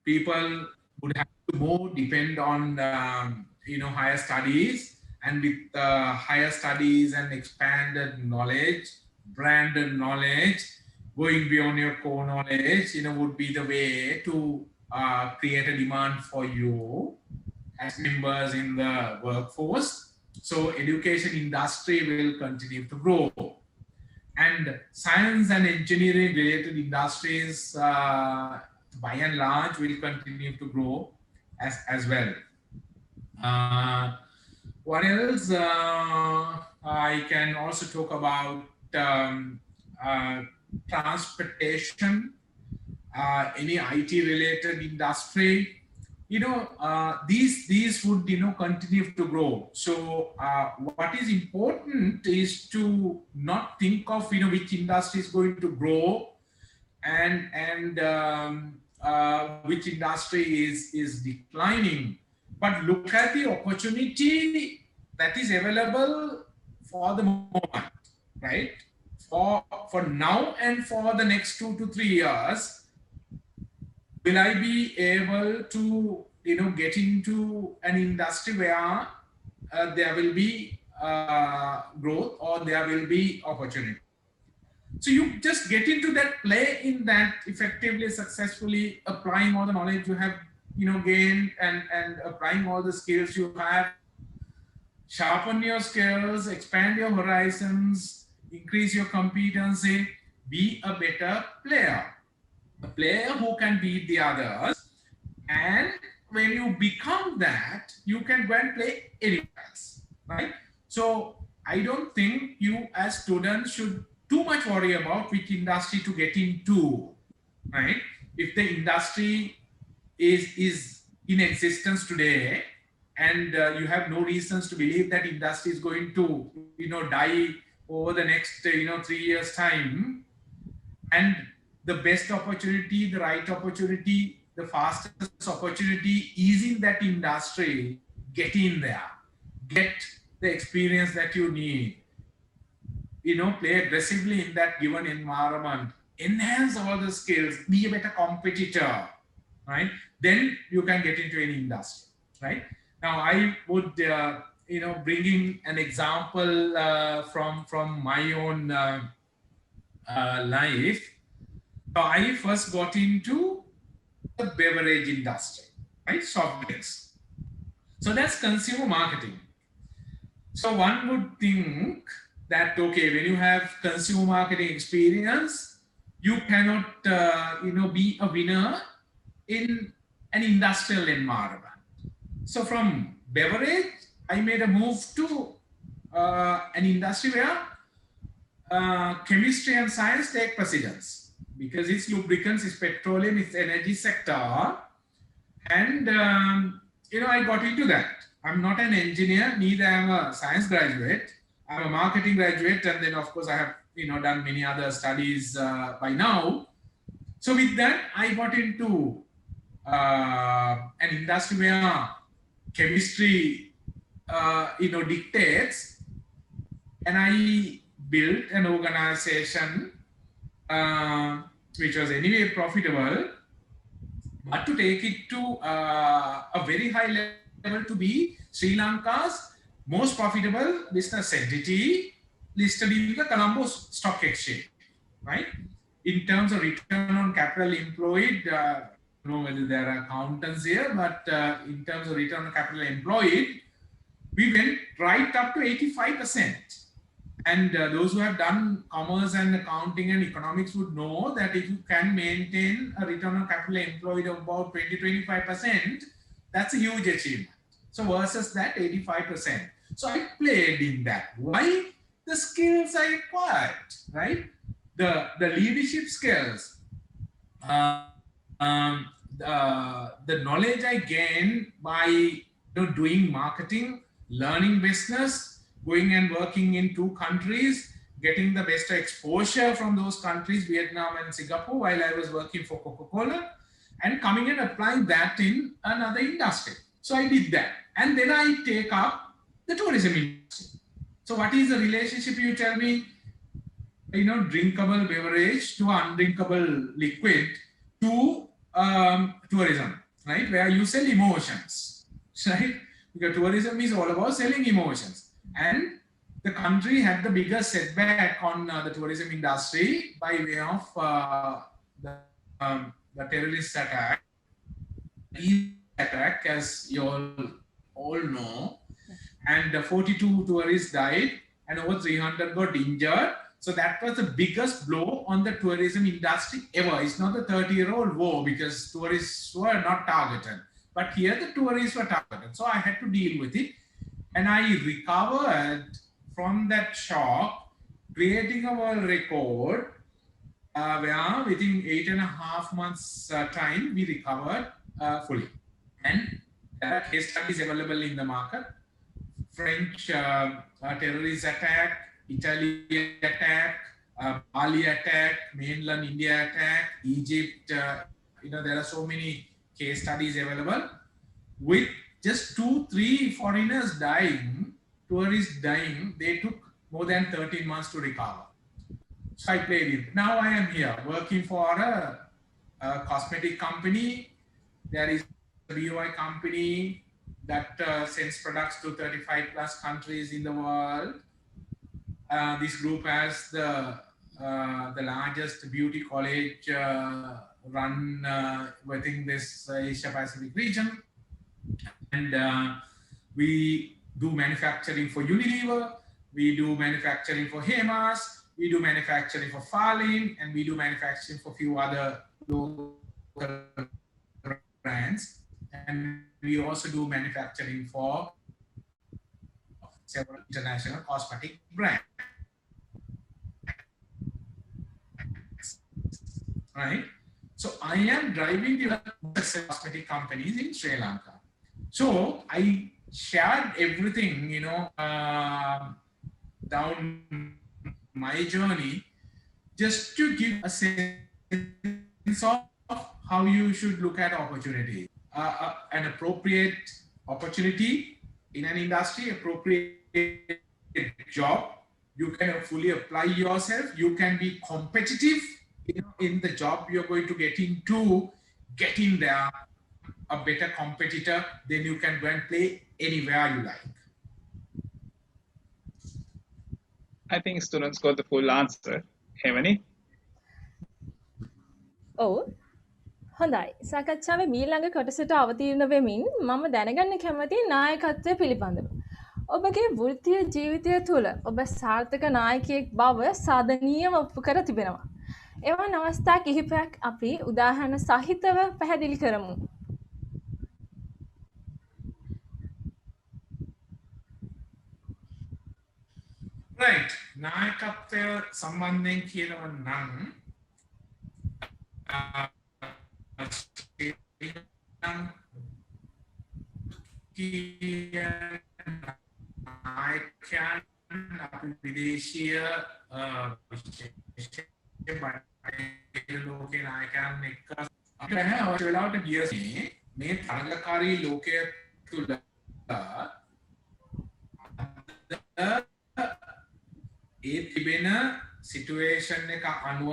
people would have to more depend on higher studies, and with higher studies and expanded knowledge, branded knowledge, going beyond your core knowledge, would be the way to create a demand for you as members in the workforce. So education industry will continue to grow, and science and engineering related industries by and large will continue to grow as well. What else? I can also talk about transportation, any IT related industry. These would continue to grow. So what is important is to not think of which industry is going to grow and which industry is declining. but look at the opportunity that is available for the moment, right? For now and for the next 2 to 3 years, will I be able to, get into an industry where there will be growth or there will be opportunity? So you just get into that, play in that, effectively, successfully applying all the knowledge you have, gained, and applying all the skills you have. Sharpen your skills, expand your horizons, increase your competency, be a better player. A player who can beat the others. And when you become that, you can go and play anywhere else, right? So I don't think you as students should too much worry about which industry to get into, right? If the industry is in existence today, and you have no reasons to believe that industry is going to, die over the next, 3 years time, and the best opportunity, the right opportunity, the fastest opportunity is in that industry, get in there, get the experience that you need, play aggressively in that given environment, enhance all the skills, be a better competitor, right? Then you can get into any industry, right? Now, I would, bringing an example from my own life. So I first got into the beverage industry, right? Soft drinks. So that's consumer marketing. So one would think that, okay, when you have consumer marketing experience, you cannot, be a winner in an industrial environment. So from beverage, I made a move to an industry where chemistry and science take precedence, because it's lubricants, it's petroleum, it's energy sector. And, I got into that. I'm not an engineer, neither am a science graduate. I'm a marketing graduate. And then, of course, I have, done many other studies by now. So with that, I got into an industry where chemistry, dictates, and I built an organization which was anyway profitable, but to take it to a very high level to be Sri Lanka's most profitable business entity listed in the Colombo Stock Exchange, right? In terms of return on capital employed, I don't know whether there are accountants here, but in terms of return on capital employed, we went right up to 85%. And those who have done commerce and accounting and economics would know that if you can maintain a return on capital employed of about 20-25%, that's a huge achievement. So versus that 85%. So I played in that. Why? The skills I acquired, right? The leadership skills, the knowledge I gained by doing marketing, learning business, going and working in 2 countries, getting the best exposure from those countries, Vietnam and Singapore, while I was working for Coca-Cola, and coming and applying that in another industry. So I did that. And then I take up the tourism industry. So what is the relationship, you tell me? Drinkable beverage to undrinkable liquid to tourism, right? Where you sell emotions, right? Because tourism is all about selling emotions. And the country had the biggest setback on the tourism industry by way of the terrorist attack. The attack, as you all know, and 42 tourists died and over 300 got injured. So that was the biggest blow on the tourism industry ever. It's not the 30-year-old war because tourists were not targeted. But here the tourists were targeted. So I had to deal with it. And I recovered from that shock, creating a world record where within 8.5 months time, we recovered fully. And there are case studies available in the market. French terrorist attack, Italy attack, Bali attack, mainland India attack, Egypt, there are so many case studies available with just 2-3 foreigners dying, tourists dying, they took more than 13 months to recover. So I played it. Now I am here working for a cosmetic company. There is a BOI company that sends products to 35 plus countries in the world. This group has the largest beauty college run within this Asia Pacific region. And we do manufacturing for Unilever, we do manufacturing for Hemas, we do manufacturing for Farlane, and we do manufacturing for a few other local brands. And we also do manufacturing for several international cosmetic brands. Right? So I am driving the cosmetic companies in Sri Lanka. So I shared everything, you know, down my journey, just to give a sense of how you should look at opportunity. An appropriate opportunity in an industry, appropriate job, you can fully apply yourself, you can be competitive, you know, in the job you're going to get into, get in there, a better competitor, then you can go and play anywhere you like. I think students got the full answer. Hemani? ඔව් හොඳයි සාකච්ඡාවේ ඊළඟ කොටසට අවතීර්ණ වෙමින් මම දැනගන්න කැමති නායකත්වය පිළිබඳව. ඔබගේ වෘත්තීය ජීවිතය තුළ ඔබ සාර්ථක නායකයෙක් බව සාධනීයව ඔප්පු කර තිබෙනවා. එවන් අවස්ථා කිහිපයක් අපි උදාහරණ සහිතව පැහැදිලි කරමු. Right. නායකත්වය සම්බන්ධයෙන් කියනවා නම් නායකයන් අපි විදේශීය ලෝකේ නායකයන් එක්ක අපිට අවශ්‍ය වෙලාවට ගියසේ මේ තරඟකාරී ලෝකයේ තුල ඒ තිබෙන සිටුේෂන් එක අනුව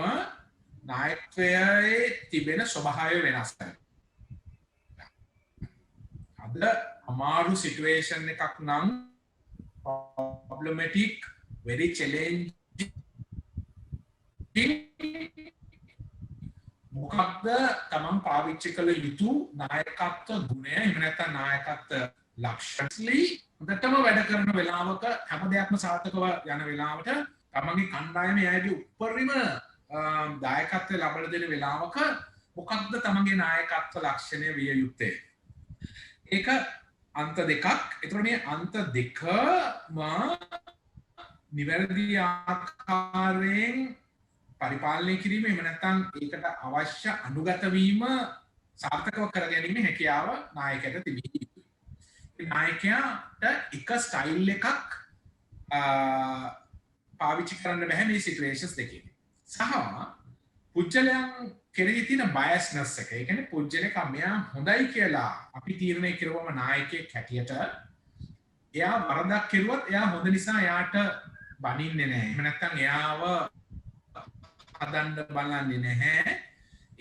නායකත්වයේ තිබෙන ස්වභාවය වෙනස් කරනවා. අද අමාරු සිටුේෂන් එකක් නම් problematic, very challenging මොකක්ද තමන් පාවිච්චි කළ යුතු නායකත්ව ගුණය එහෙම නැත්නම් නායකත්ව ලක්ෂණලි හොඳටම වැඩ කරන වෙලාවක හැම දෙයක්ම සාර්ථකව යන වෙලාවට තමන්ගේ කණ්ඩායමේ අයගේ උපරිම දායකත්වය ලබා දෙන වෙලාවක මොකක්ද තමන්ගේ නායකත්ව ලක්ෂණය විය යුත්තේ? ඒක අන්ත දෙකක්. ඒතර මේ අන්ත දෙකම නිවැරදි ආකාරයෙන් පරිපාලනය කිරීම එහෙම නැත්නම් ඒකට අවශ්‍ය අනුගත වීම සාර්ථකව කර ගැනීම හැකියාව නායකයට තිබී යුතුයි. නායකයාට එක ස්ටයිල් එකක් පාවිච්චි කරන්න බෑ මේ සිටුේෂන්ස් දෙකේදී. සහ පුජ්‍යලයන් කෙරෙහි තියෙන බයස්නස් එක. ඒ කියන්නේ පුජ්‍යලක මෙයා හොඳයි කියලා අපි තීරණය කරුවම නායකයෙක් හැටියට එයා වරදක් කෙරුවත් එයා හොඳ නිසා එයාට බනින්නේ නැහැ. එහෙම නැත්නම් එයාව හදන්න බලන්නේ නැහැ.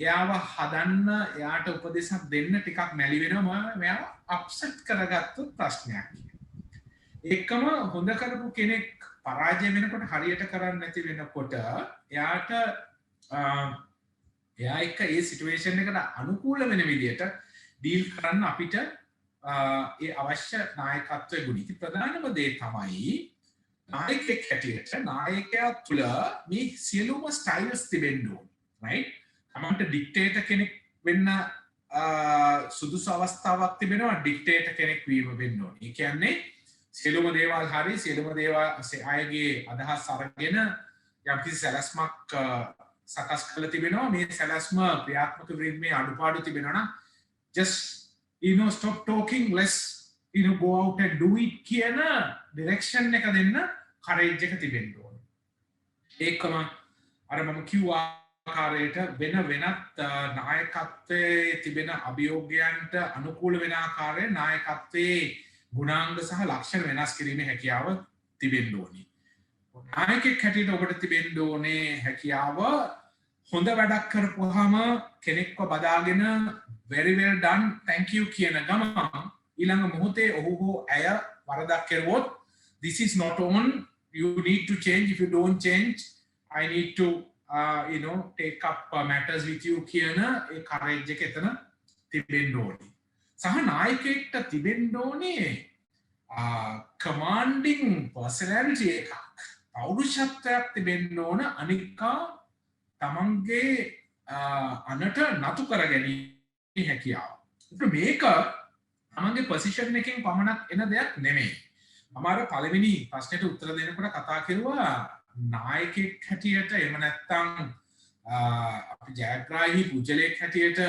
එයාව හදන්න එයාට උපදෙසක් දෙන්න ටිකක් මැලි වෙනවා. මෙයාව අප්සෙට් කරගත්තු ප්‍රශ්නයක්. ඒකම හොඳ කරපු කෙනෙක් පරාජය වෙනකොට හරියට කරන්නේ නැති වෙනකොට එයාට එයා එක්ක ඒ සිටුේෂන් එකට අනුකූල වෙන විදිහට ඩීල් කරන්න අපිට ඒ අවශ්‍ය නායකත්වයේ ගුණ. ඉතින් ප්‍රධානම දේ තමයි නායකයෙක් හැටියට නායකයා තුළ මේ සියලුම ස්ටයිල්ස් තිබෙන්න ඕනේ. right? තමන්ට ඩික්ටේටර් කෙනෙක් වෙන්න සුදුසු අවස්ථාවක් තිබෙනවා ඩික්ටේටර් කෙනෙක් වීම වෙන්න ඕනේ. ඒ කියන්නේ සියලුම දේවල් හරි සියලුම දේවල් අයගේ අදහස් අරගෙන යම්කිසි සැලැස්මක් සකස් කරලා තිබෙනවා. මේ සැලැස්ම ක්‍රියාත්මක කිරීමේ අඩුපාඩු තිබෙනවා නම් just stop talking, let's go out and do it කියන direction එක දෙන්න courage එක තිබෙන්න ඕනේ. ඒකම අර මම කිව්වා ආකාරයට වෙන වෙනත් නායකත්වයේ තිබෙන අභියෝගයන්ට අනුකූල වෙන ආකාරයේ නායකත්වයේ ගුණාංග සහ ලක්ෂණ වෙනස් කිරීමේ හැකියාව තිබෙන්න ඕනි. නායකයෙක් හැටියට ඔබට තිබෙන්න ඕනේ හැකියාව හොඳ වැඩක් කරපුවාම කෙනෙක්ව බදාගෙන very well done thank you කියන ගමන් ඊළඟ මොහොතේ ඔහු හෝ ඇය වරදක් කරුවොත් this is not on you need to change if you don't change I need to take up matters with you කියන ඒ courage එක එතන තිබෙන්න ඕනේ. සහ නායකයෙක්ට තිබෙන්න ඕනේ commanding personality එකක්. පෞරුෂත්වයක් තිබෙන්න ඕන අනිකා තමන්ගේ අනට නතු කර ගැනීම හැකියාව. මේක තමන්ගේ පොසිෂන් එකෙන් පමණක් එන දෙයක් නෙමෙයි. මම අර පළවෙනි ප්‍රශ්නෙට උත්තර දෙනකොට කතා කරුවා නායකයෙක් හැටියට එහෙම නැත්නම් අපි ජයග්‍රාහී පුජ්‍යලයක් හැටියට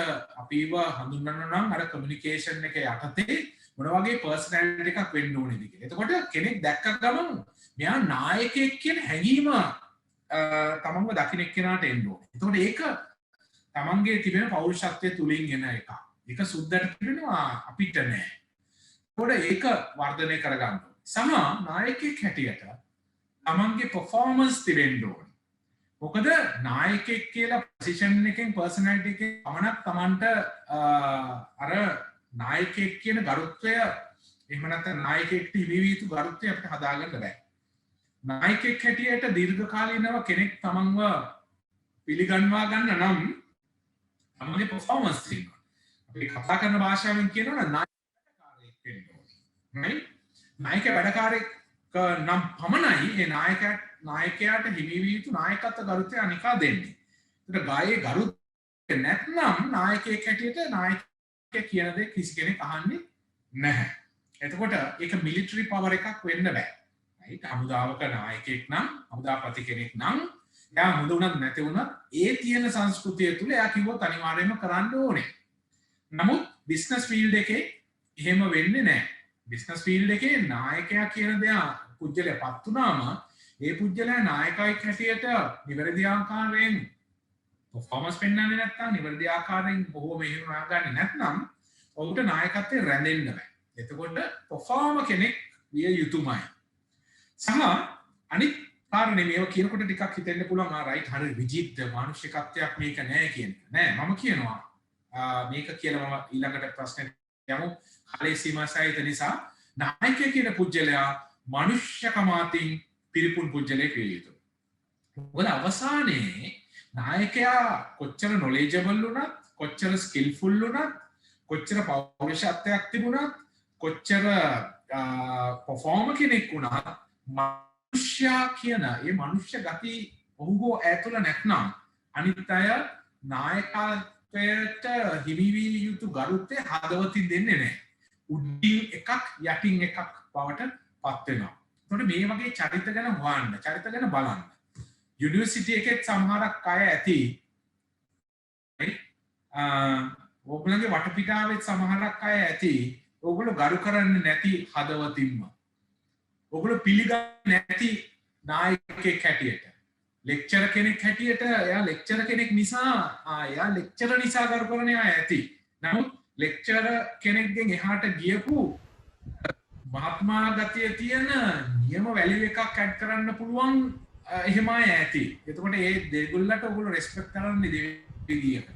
අපිව හඳුන්වනවා නම් අර කමියුනිකේෂන් එක යටතේ මොන වගේ පර්සනැලිටි එකක් වෙන්න ඕනේද කියලා. එතකොට කෙනෙක් දැක්ක ගමන් මෙයා නායකයෙක් කියන හැඟීම තමන්ව දකින්න එක්කෙනාට එන්න ඕනේ. එතකොට ඒක තමන්ගේ තිබෙන පෞරුෂත්වයේ තුලින් එන එකක්. ඒක සුද්ධට පිළිනවා අපිට නෑ. ඒකට ඒක වර්ධනය කරගන්න ඕනේ. සම නායකයෙක් හැටියට තමන්ගේ performance තිබෙන්න ඕනේ. මොකද නායකයෙක් කියලා පොසිෂන් එකෙන් පර්සනැලිටි එකෙන් පමණක් තමන්ට අර නායකයෙක් කියන ගරුත්වය එහෙම නැත්නම් නායකයෙක්ට හිමි වී යුතු ගරුත්වය අපිට හදාගන්න බෑ. නායකයෙක් හැටියට දීර්ඝකාලීනව කෙනෙක් තමන්ව පිළිගන්වා ගන්න නම් තමන්ගේ performance තියෙනවා. අපි කතා කරන භාෂාවෙන් කියනවා නම් නායකයෙක් වෙන්න ඕනේ. නායක වැඩකාරයෙක් නම් පමණයි ඒ නායකයාට හිමි වී යුතු නායකත්ව ගරුත්වය අනිකා දෙන්නේ. ඒකට ගායේ ගරුත්වය නැත්නම් නායකයෙක් හැටියට නායකයෙක් කියන දේ කිසි කෙනෙක් අහන්නේ නැහැ. එතකොට ඒක මිලිටරි පවර් එකක් වෙන්න බෑ. right? හමුදාවක නායකයෙක් නම් හමුදාපති කෙනෙක් නම් එයා හොඳ උනත් නැති උනත් ඒ තියෙන සංස්කෘතිය තුල එයා කිව්වොත් අනිවාර්යයෙන්ම කරන්න ඕනේ. නමුත් බිස්නස් ෆීල්ඩ් එකේ එහෙම වෙන්නේ නැහැ. බිස්නස් ෆීල්ඩ් එකේ නායකයා කියන දේ පුජ්‍යලයපත් වුණාම ඒ පුජ්‍යලයා නායකයෙක් හැටියට නිවැරදි ආකාරයෙන් performance පෙන්වන්නේ නැත්නම් නිවැරදි ආකාරයෙන් බොහෝ මෙහෙම ගන්නේ නැත්නම් ඔහුට නායකත්වයේ රැඳෙන්න බෑ. එතකොට performer කෙනෙක් විය යුතුමයි. සහ අනිත් කාරණේ මේව කියනකොට ටිකක් හිතෙන්න පුළුවන් රයිට් හරි විජිත් මානසිකත්වයක් මේක නෑ කියන එක. නෑ මම කියනවා මේක කියලා මම ඊළඟට ප්‍රශ්නෙට යමු. කාලේ සීමාසහිත නිසා නායකයෙක් කියන පුජ්‍යලයා මනුෂ්‍යකමාතින් පිරිපුන් පුජ්‍යලයෙක් විය යුතුයි. මොකද අවසානයේ නායකයා කොච්චර knowledgeable වුණත් කොච්චර skillful වුණත් කොච්චර පෞරුෂත්වයක් තිබුණත් කොච්චර performer කෙනෙක් වුණත් මනුෂ්‍යයා කියන ඒ මනුෂ්‍ය ගති ඔහුව ඇතුළ නැත්නම් අනිත් අය නායකත්වයට හිමි විය යුතු ගරුත්වය හදවතින් දෙන්නේ නැහැ. උඩින් එකක් යටින් එකක් බවට පත් වෙනවා. එතකොට මේ වගේ චරිත ගැන හොයන්න, චරිත ගැන බලන්න. යුනිවර්සිටි එකේ සමහරක් අය ඇති ඔයගොල්ලන්ගේ වටපිටාවේ සමහරක් අය ඇති ඔයගොල්ලෝ ගරු කරන්නේ නැති හදවතින්ම. ඔයගොල්ලෝ පිළිගන්නේ නැති නායකයෙක් හැටියට. ලෙක්චරර් කෙනෙක් හැටියට එයා ලෙක්චරර් කෙනෙක් නිසා එයා ලෙක්චරර් නිසා ගරු කරන අය ඇති. නමුත් ලෙක්චරර් කෙනෙක්ගෙන් එහාට ගියපු මහත්මා ගතිය තියෙන නියම වැලියු එකක් ඇඩ් කරන්න පුළුවන් එහෙම අය ඇති. එතකොට ඒ දෙගොල්ලට ඔයගොල්ලෝ රෙස්පෙක්ට් කරන්නේ දෙවිදියට.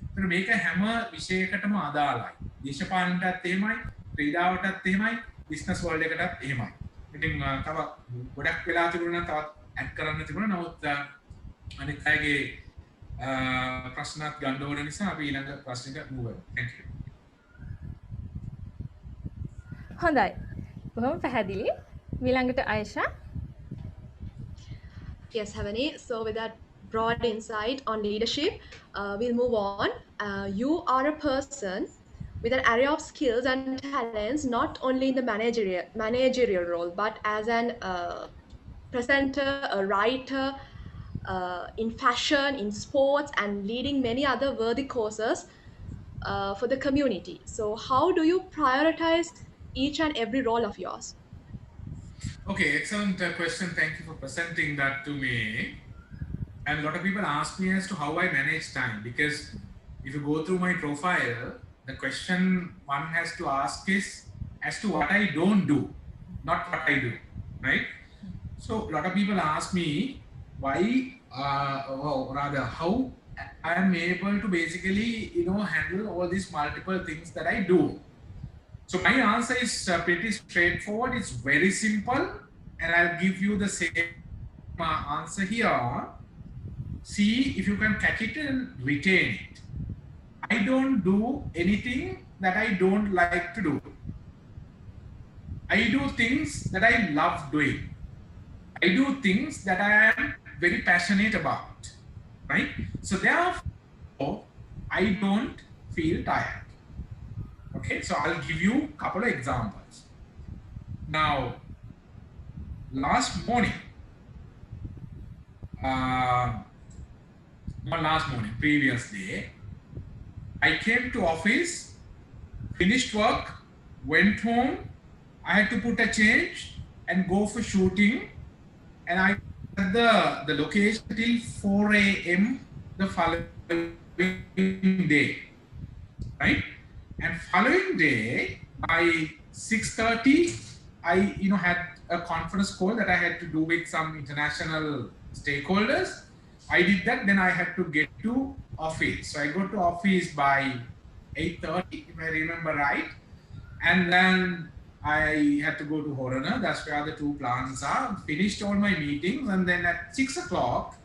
ඒතර මේක හැම විෂයකටම අදාළයි. දේශපාලනටත් එහෙමයි, ක්‍රීඩාවටත් එහෙමයි, බිස්නස් වර්ල්ඩ් එකටත් එහෙමයි. ඉතින් තව ගොඩක් වෙලා තිබුණා තවත් ඇඩ් කරන්න තිබුණා. නමුත් අනිත් අයගේ ප්‍රශ්නත් ගන්න ඕන නිසා අපි ඊළඟ ප්‍රශ්නෙට move වෙමු. Thank you. හොඳයි. බොහොම පැහැදිලි. ඊළඟට ආයෂා. Yes, Havani. So with that broad insight on leadership, we'll move on. You are a person with an array of skills and talents, not only in the managerial role, but as an presenter, a writer, in fashion, in sports, and leading many other worthy causes for the community. So how do you prioritize each and every role of yours? Okay, excellent question. Thank you for presenting that to me. And a lot of people ask me as to how I manage time, because if you go through my profile, the question one has to ask is as to what I don't do, not what I do, right? So a lot of people ask me why, or rather, how I am able to basically, handle all these multiple things that I do. So my answer is pretty straightforward. It's very simple, and I'll give you the same answer here. See if you can catch it and retain it. I don't do anything that I don't like to do. I do things that I love doing. I do things that I am very passionate about, right? So therefore, I don't feel tired. Okay, so I'll give you a couple of examples. Now, last morning, previous day, I came to office, finished work, went home. I had to put a change and go for shooting, and I had the location till 4 a.m. the following day, right? And following day by 6:30, I had a conference call that I had to do with some international stakeholders. I did that, then I had to get to office. So I go to office by 8:30, if I remember right. And then I had to go to Horana, that's where the two plants are, finished all my meetings, and then at 6 o'clock,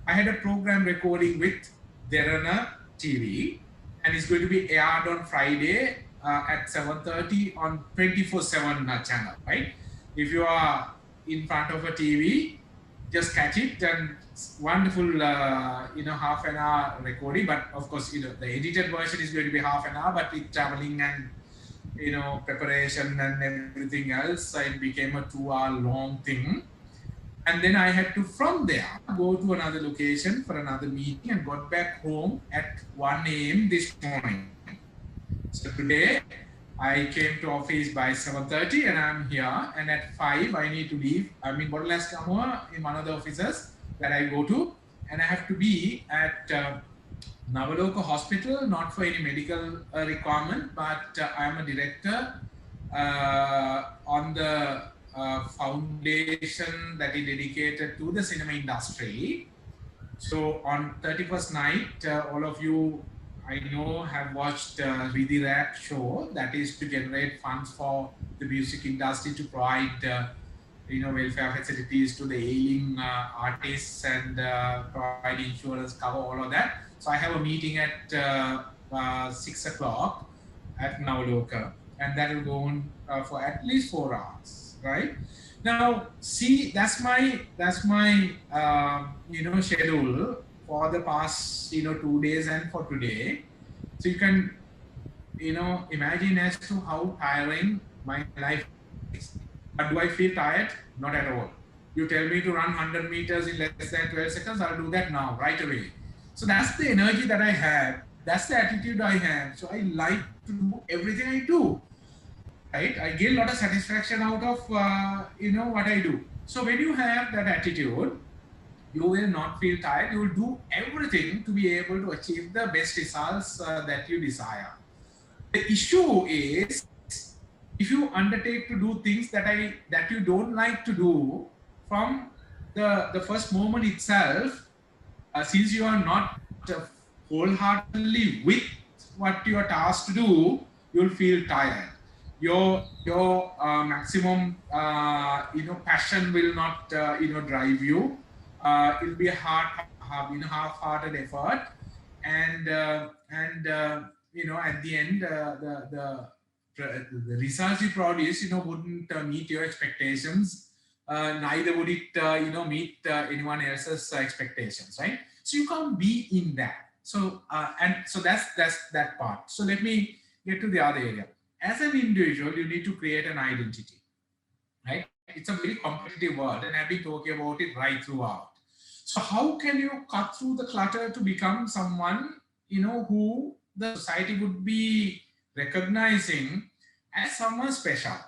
I had a program recording with Derana TV, and it's going to be aired on Friday at 7:30 on 24/7 channel, right? If you are in front of a TV, just catch it, and wonderful, half an hour recording. But of course, the edited version is going to be half an hour, but with traveling and preparation and everything else, it became a 2-hour long thing. And then I had to, from there, go to another location for another meeting and got back home at 1 a.m. this morning. So today, I came to office by 7:30 and I'm here, and at 5 I need to leave. I'm in Bottlelaskamua in one of the offices that I go to, and I have to be at Navaloka Hospital, not for any medical requirement, but I'm a director on the foundation that is dedicated to the cinema industry. So on 31st night, all of you, I know, have watched Ridhi Rat show, that is to generate funds for the music industry to provide welfare facilities to the ailing artists and provide insurance cover, all of that. So I have a meeting at 6 o'clock at Navaloka, and that will go on for at least 4 hours, right? Now, see, that's my schedule for the past 2 days and for today. So you can imagine as to how tiring my life is. But do I feel tired? Not at all. You tell me to run 100 meters in less than 12 seconds, I'll do that now, right away. So that's the energy that I have. That's the attitude I have. So I like to do everything I do, right? I get a lot of satisfaction out of, what I do. So when you have that attitude, you will not feel tired. You will do everything to be able to achieve the best results that you desire. The issue is, if you undertake to do things that you don't like to do from the first moment itself, since you are not wholeheartedly with what you are tasked to do, you'll feel tired. Your maximum passion will not drive you. It'll be a half-hearted effort, and at the end the results you produce wouldn't meet your expectations. Neither would it meet anyone else's expectations, right? So you can't be in that. So so that's that part. So let me get to the other area. As an individual, you need to create an identity, right? It's a very competitive world, and I've been talking about it right throughout. So how can you cut through the clutter to become someone who the society would be recognizing as someone special,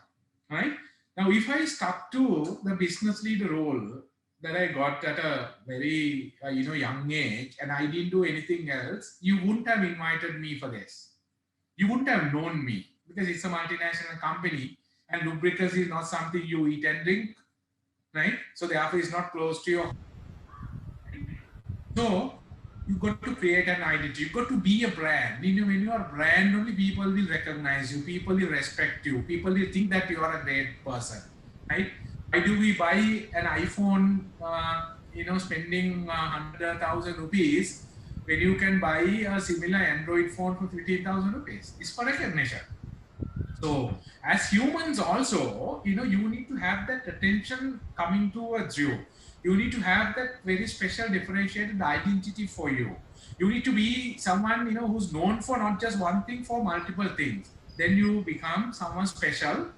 right? Now, if I stuck to the business leader role, that I got at a very young age, and I didn't do anything else, you wouldn't have invited me for this. You wouldn't have known me because it's a multinational company, and lubricants is not something you eat and drink, right? So therefore, it's not close to your. So you've got to create an identity. You've got to be a brand. When you are a brand, only people will recognize you. People will respect you. People will think that you are a great person, right? Why do we buy an iPhone, spending 100,000 rupees when you can buy a similar Android phone for 15,000 rupees? It's for recognition. So as humans also, you need to have that attention coming towards you. You need to have that very special differentiated identity for you. You need to be someone, who's known for not just one thing, for multiple things. Then you become someone special.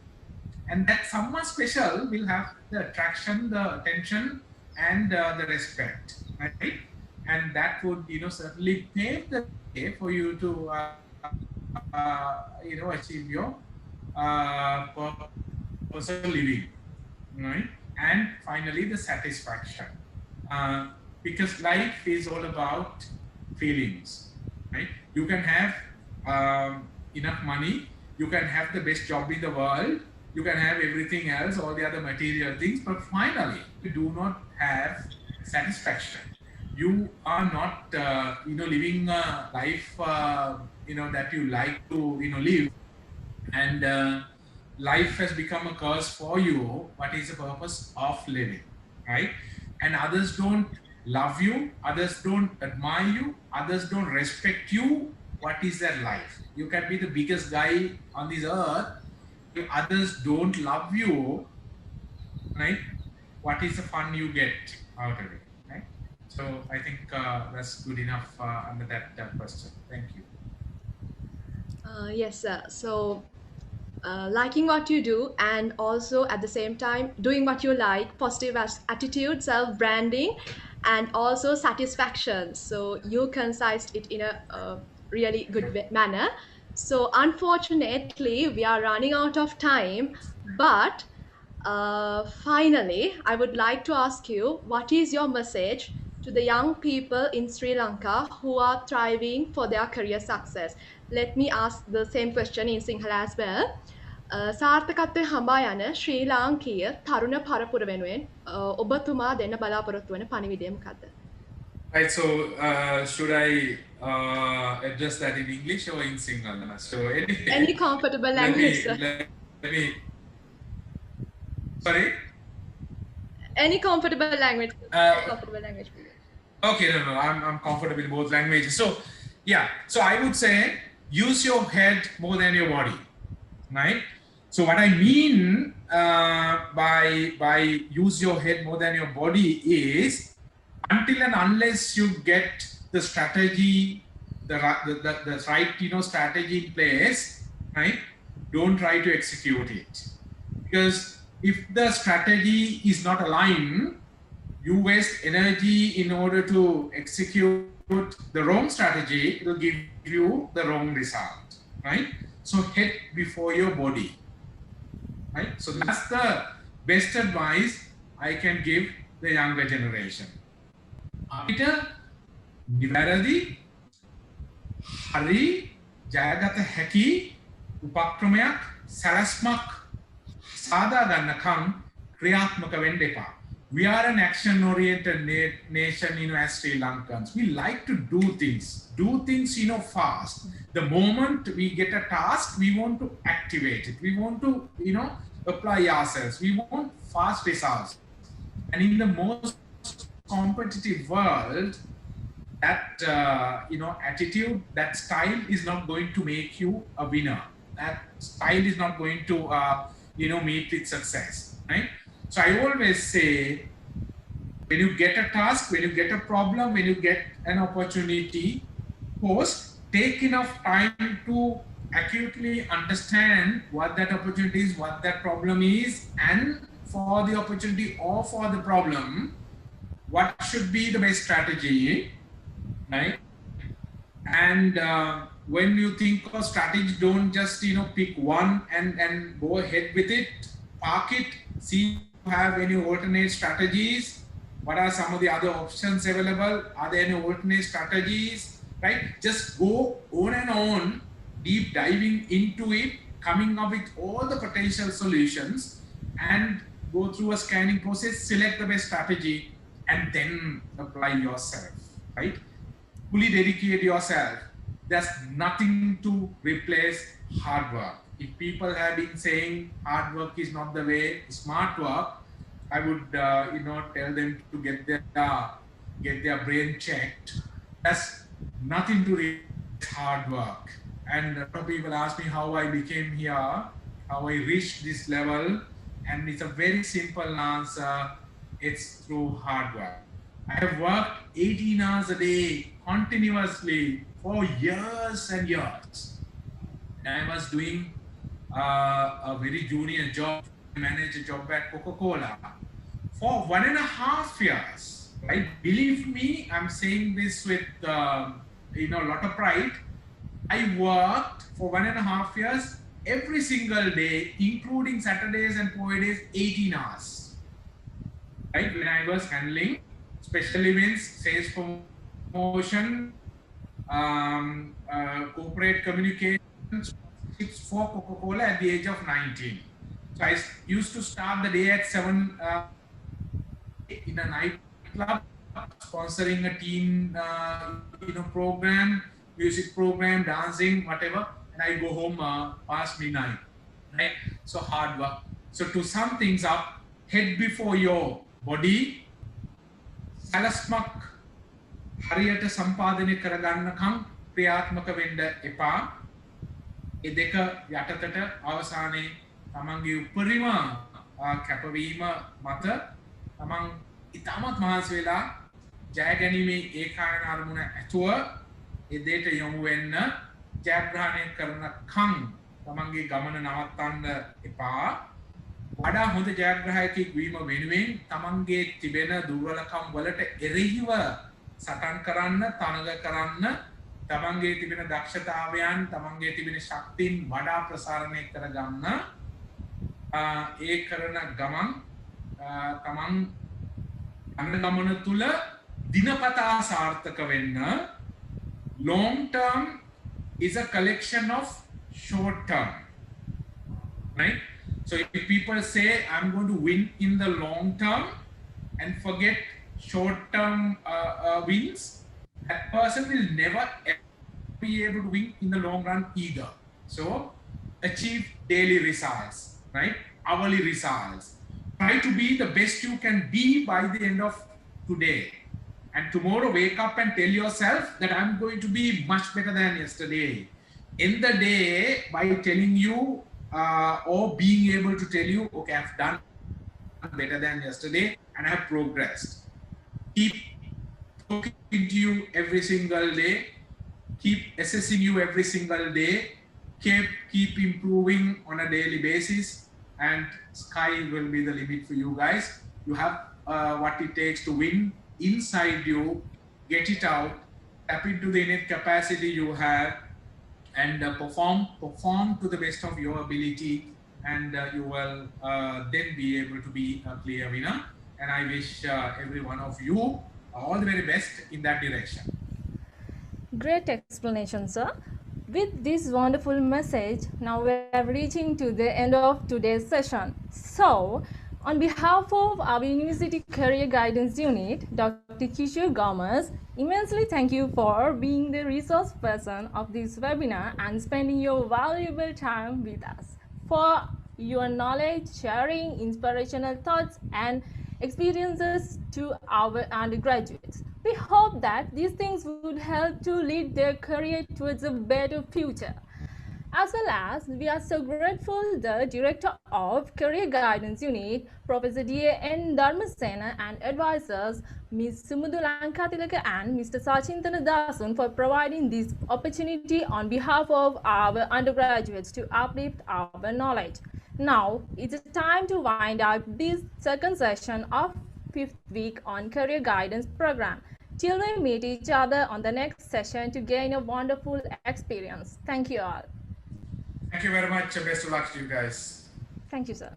And that someone special will have the attraction, the attention, and the respect, right? And that would, certainly pave the way for you to, achieve your personal living, right? And finally, the satisfaction, because life is all about feelings, right? You can have enough money, you can have the best job in the world, you can have everything else, all the other material things, but finally, you do not have satisfaction. You are not, living a life, that you like to, live, and life has become a curse for you. What is the purpose of living, right? And others don't love you, others don't admire you, others don't respect you. What is that life? You can be the biggest guy on this earth. If others don't love you, right? What is the fun you get out of it, right? So I think that's good enough under that question. Thank you. Yes, sir. So, liking what you do and also at the same time doing what you like, positive attitude, self-branding, and also satisfaction. So you concised it in a really good manner. So unfortunately, we are running out of time, but finally, I would like to ask you, what is your message to the young people in Sri Lanka who are thriving for their career success? Let me ask the same question in Sinhala as well. සාර්ථකත්වය හඹා යන ශ්‍රී ලාංකීය තරුණ පරපුර වෙනුවෙන් ඔබතුමා දෙන්න බලාපොරොත්තු වන පණිවිඩය මොකක්ද? Right, so should I address that in English or in Sinhala? So any comfortable language, sir. Let me. Sorry? Any comfortable language. Comfortable language. Okay, no, I'm comfortable in both languages. So, yeah, so I would say use your head more than your body, right? So what I mean by use your head more than your body is until and unless you get the strategy, the right strategy in place, right? Don't try to execute it, because if the strategy is not aligned, you waste energy in order to execute the wrong strategy. It will give you the wrong result, right? So head before your body, right? So that's the best advice I can give the younger generation. Apita nivaradi hari jayagata haki upakramayak salasmak sada gannakam kriyatmaka wenna epa. We are an action-oriented nation, as Sri Lankans. We like to do things, fast. The moment we get a task, we want to activate it. We want to, apply ourselves. We want fast results. And in the most competitive world, that, attitude, that style is not going to make you a winner. That style is not going to, meet with success, right? So I always say, when you get a task, when you get a problem, when you get an opportunity, first, take enough time to acutely understand what that opportunity is, what that problem is, and for the opportunity or for the problem, what should be the best strategy, right? And when you think of strategy, don't just, pick one and go ahead with it, park it, see have any alternate strategies, What are some of the other options available? Are there any alternate strategies? Right? Just go on and on, deep diving into it, coming up with all the potential solutions, and go through a scanning process, select the best strategy, and then apply yourself. Right? Fully dedicate yourself. There's nothing to replace hard work. If people have been saying hard work is not the way, smart work, I would tell them to get their brain checked. That's nothing to replace hard work. And a lot of people ask me how I became here, how I reached this level, and it's a very simple answer. It's through hard work. I have worked 18 hours a day continuously for years and years. And I was doing a very junior job, manager job at Coca-Cola for 1.5 years. Right? Believe me, I'm saying this with a lot of pride. I worked for 1.5 years every single day, including Saturdays and holidays, 18 hours. Right? When I was handling special events, sales promotion, corporate communications for Coca-Cola at the age of 19. So I used to start the day at 7 in a nightclub, sponsoring a teen program, music program, dancing, whatever, and I go home past midnight. Right? So hard work. So to sum things up, head before your body, සැලස්මක් හරියට සම්පාදනය කරගන්නකම් ක්‍රියාත්මක වෙන්න එපා. ඒ දෙක යටතට අවසානයේ තමන්ගේ උපරිම කැපවීම මත තමන් ඉතාමත් මහන්සි වෙලා ජය ගැනීමේ ඒකායන අරමුණ ඇතුව ඒ දෙයට යොමු වෙන්න ජයග්‍රහණය කරනකම් තමන්ගේ ගමන නවත්තන්න එපා. වඩා හොඳ ජයග්‍රහයකෙක් වීම වෙනුවෙන් තමන්ගේ තිබෙන දුර්වලකම් වලට එරෙහිව සටන් කරන්න, තනග කරන්න, තමන්ගේ තිබෙන දක්ෂතාවයන්, තමන්ගේ තිබෙන ශක්තියින් වඩා ප්‍රසාරණය කරගන්න. ඒ කරන ගමන් තමන් අන්න ගමන තුල දිනපතා සාර්ථක වෙන්න. Long term is a collection of short term. Right? So if people say I'm going to win in the long term and forget short-term wins, that person will never ever be able to win in the long run either. So achieve daily results, right? Hourly results. Try to be the best you can be by the end of today. And tomorrow wake up and tell yourself that I'm going to be much better than yesterday. End the day by telling you or being able to tell you, okay, I've done better than yesterday and I have progressed. Keep talking to you every single day. Keep assessing you every single day. Keep improving on a daily basis, and sky will be the limit for you guys. You have what it takes to win inside you. Get it out. Tap into the innate capacity you have, and perform to the best of your ability, and you will then be able to be a clear winner. And I wish every one of you all the very best in that direction. Great explanation, sir. With this wonderful message, now we are reaching to the end of today's session. So, on behalf of our University Career Guidance Unit, Dr. Kishore Gomez, immensely thank you for being the resource person of this webinar and spending your valuable time with us. For your knowledge, sharing, inspirational thoughts, and experiences to our undergraduates. We hope that these things would help to lead their career towards a better future. As well as, we are so grateful the Director of Career Guidance Unit, Professor D.A.N. Dharmasena, and advisors, Ms. Sumudu Lankatilaka and Mr. Sachintana Dasun, for providing this opportunity on behalf of our undergraduates to uplift our knowledge. Now, it's time to wind up this second session of 5th week on Career Guidance program. Till we meet each other on the next session to gain a wonderful experience. Thank you all. Thank you very much. Best of luck to you guys. Thank you, sir.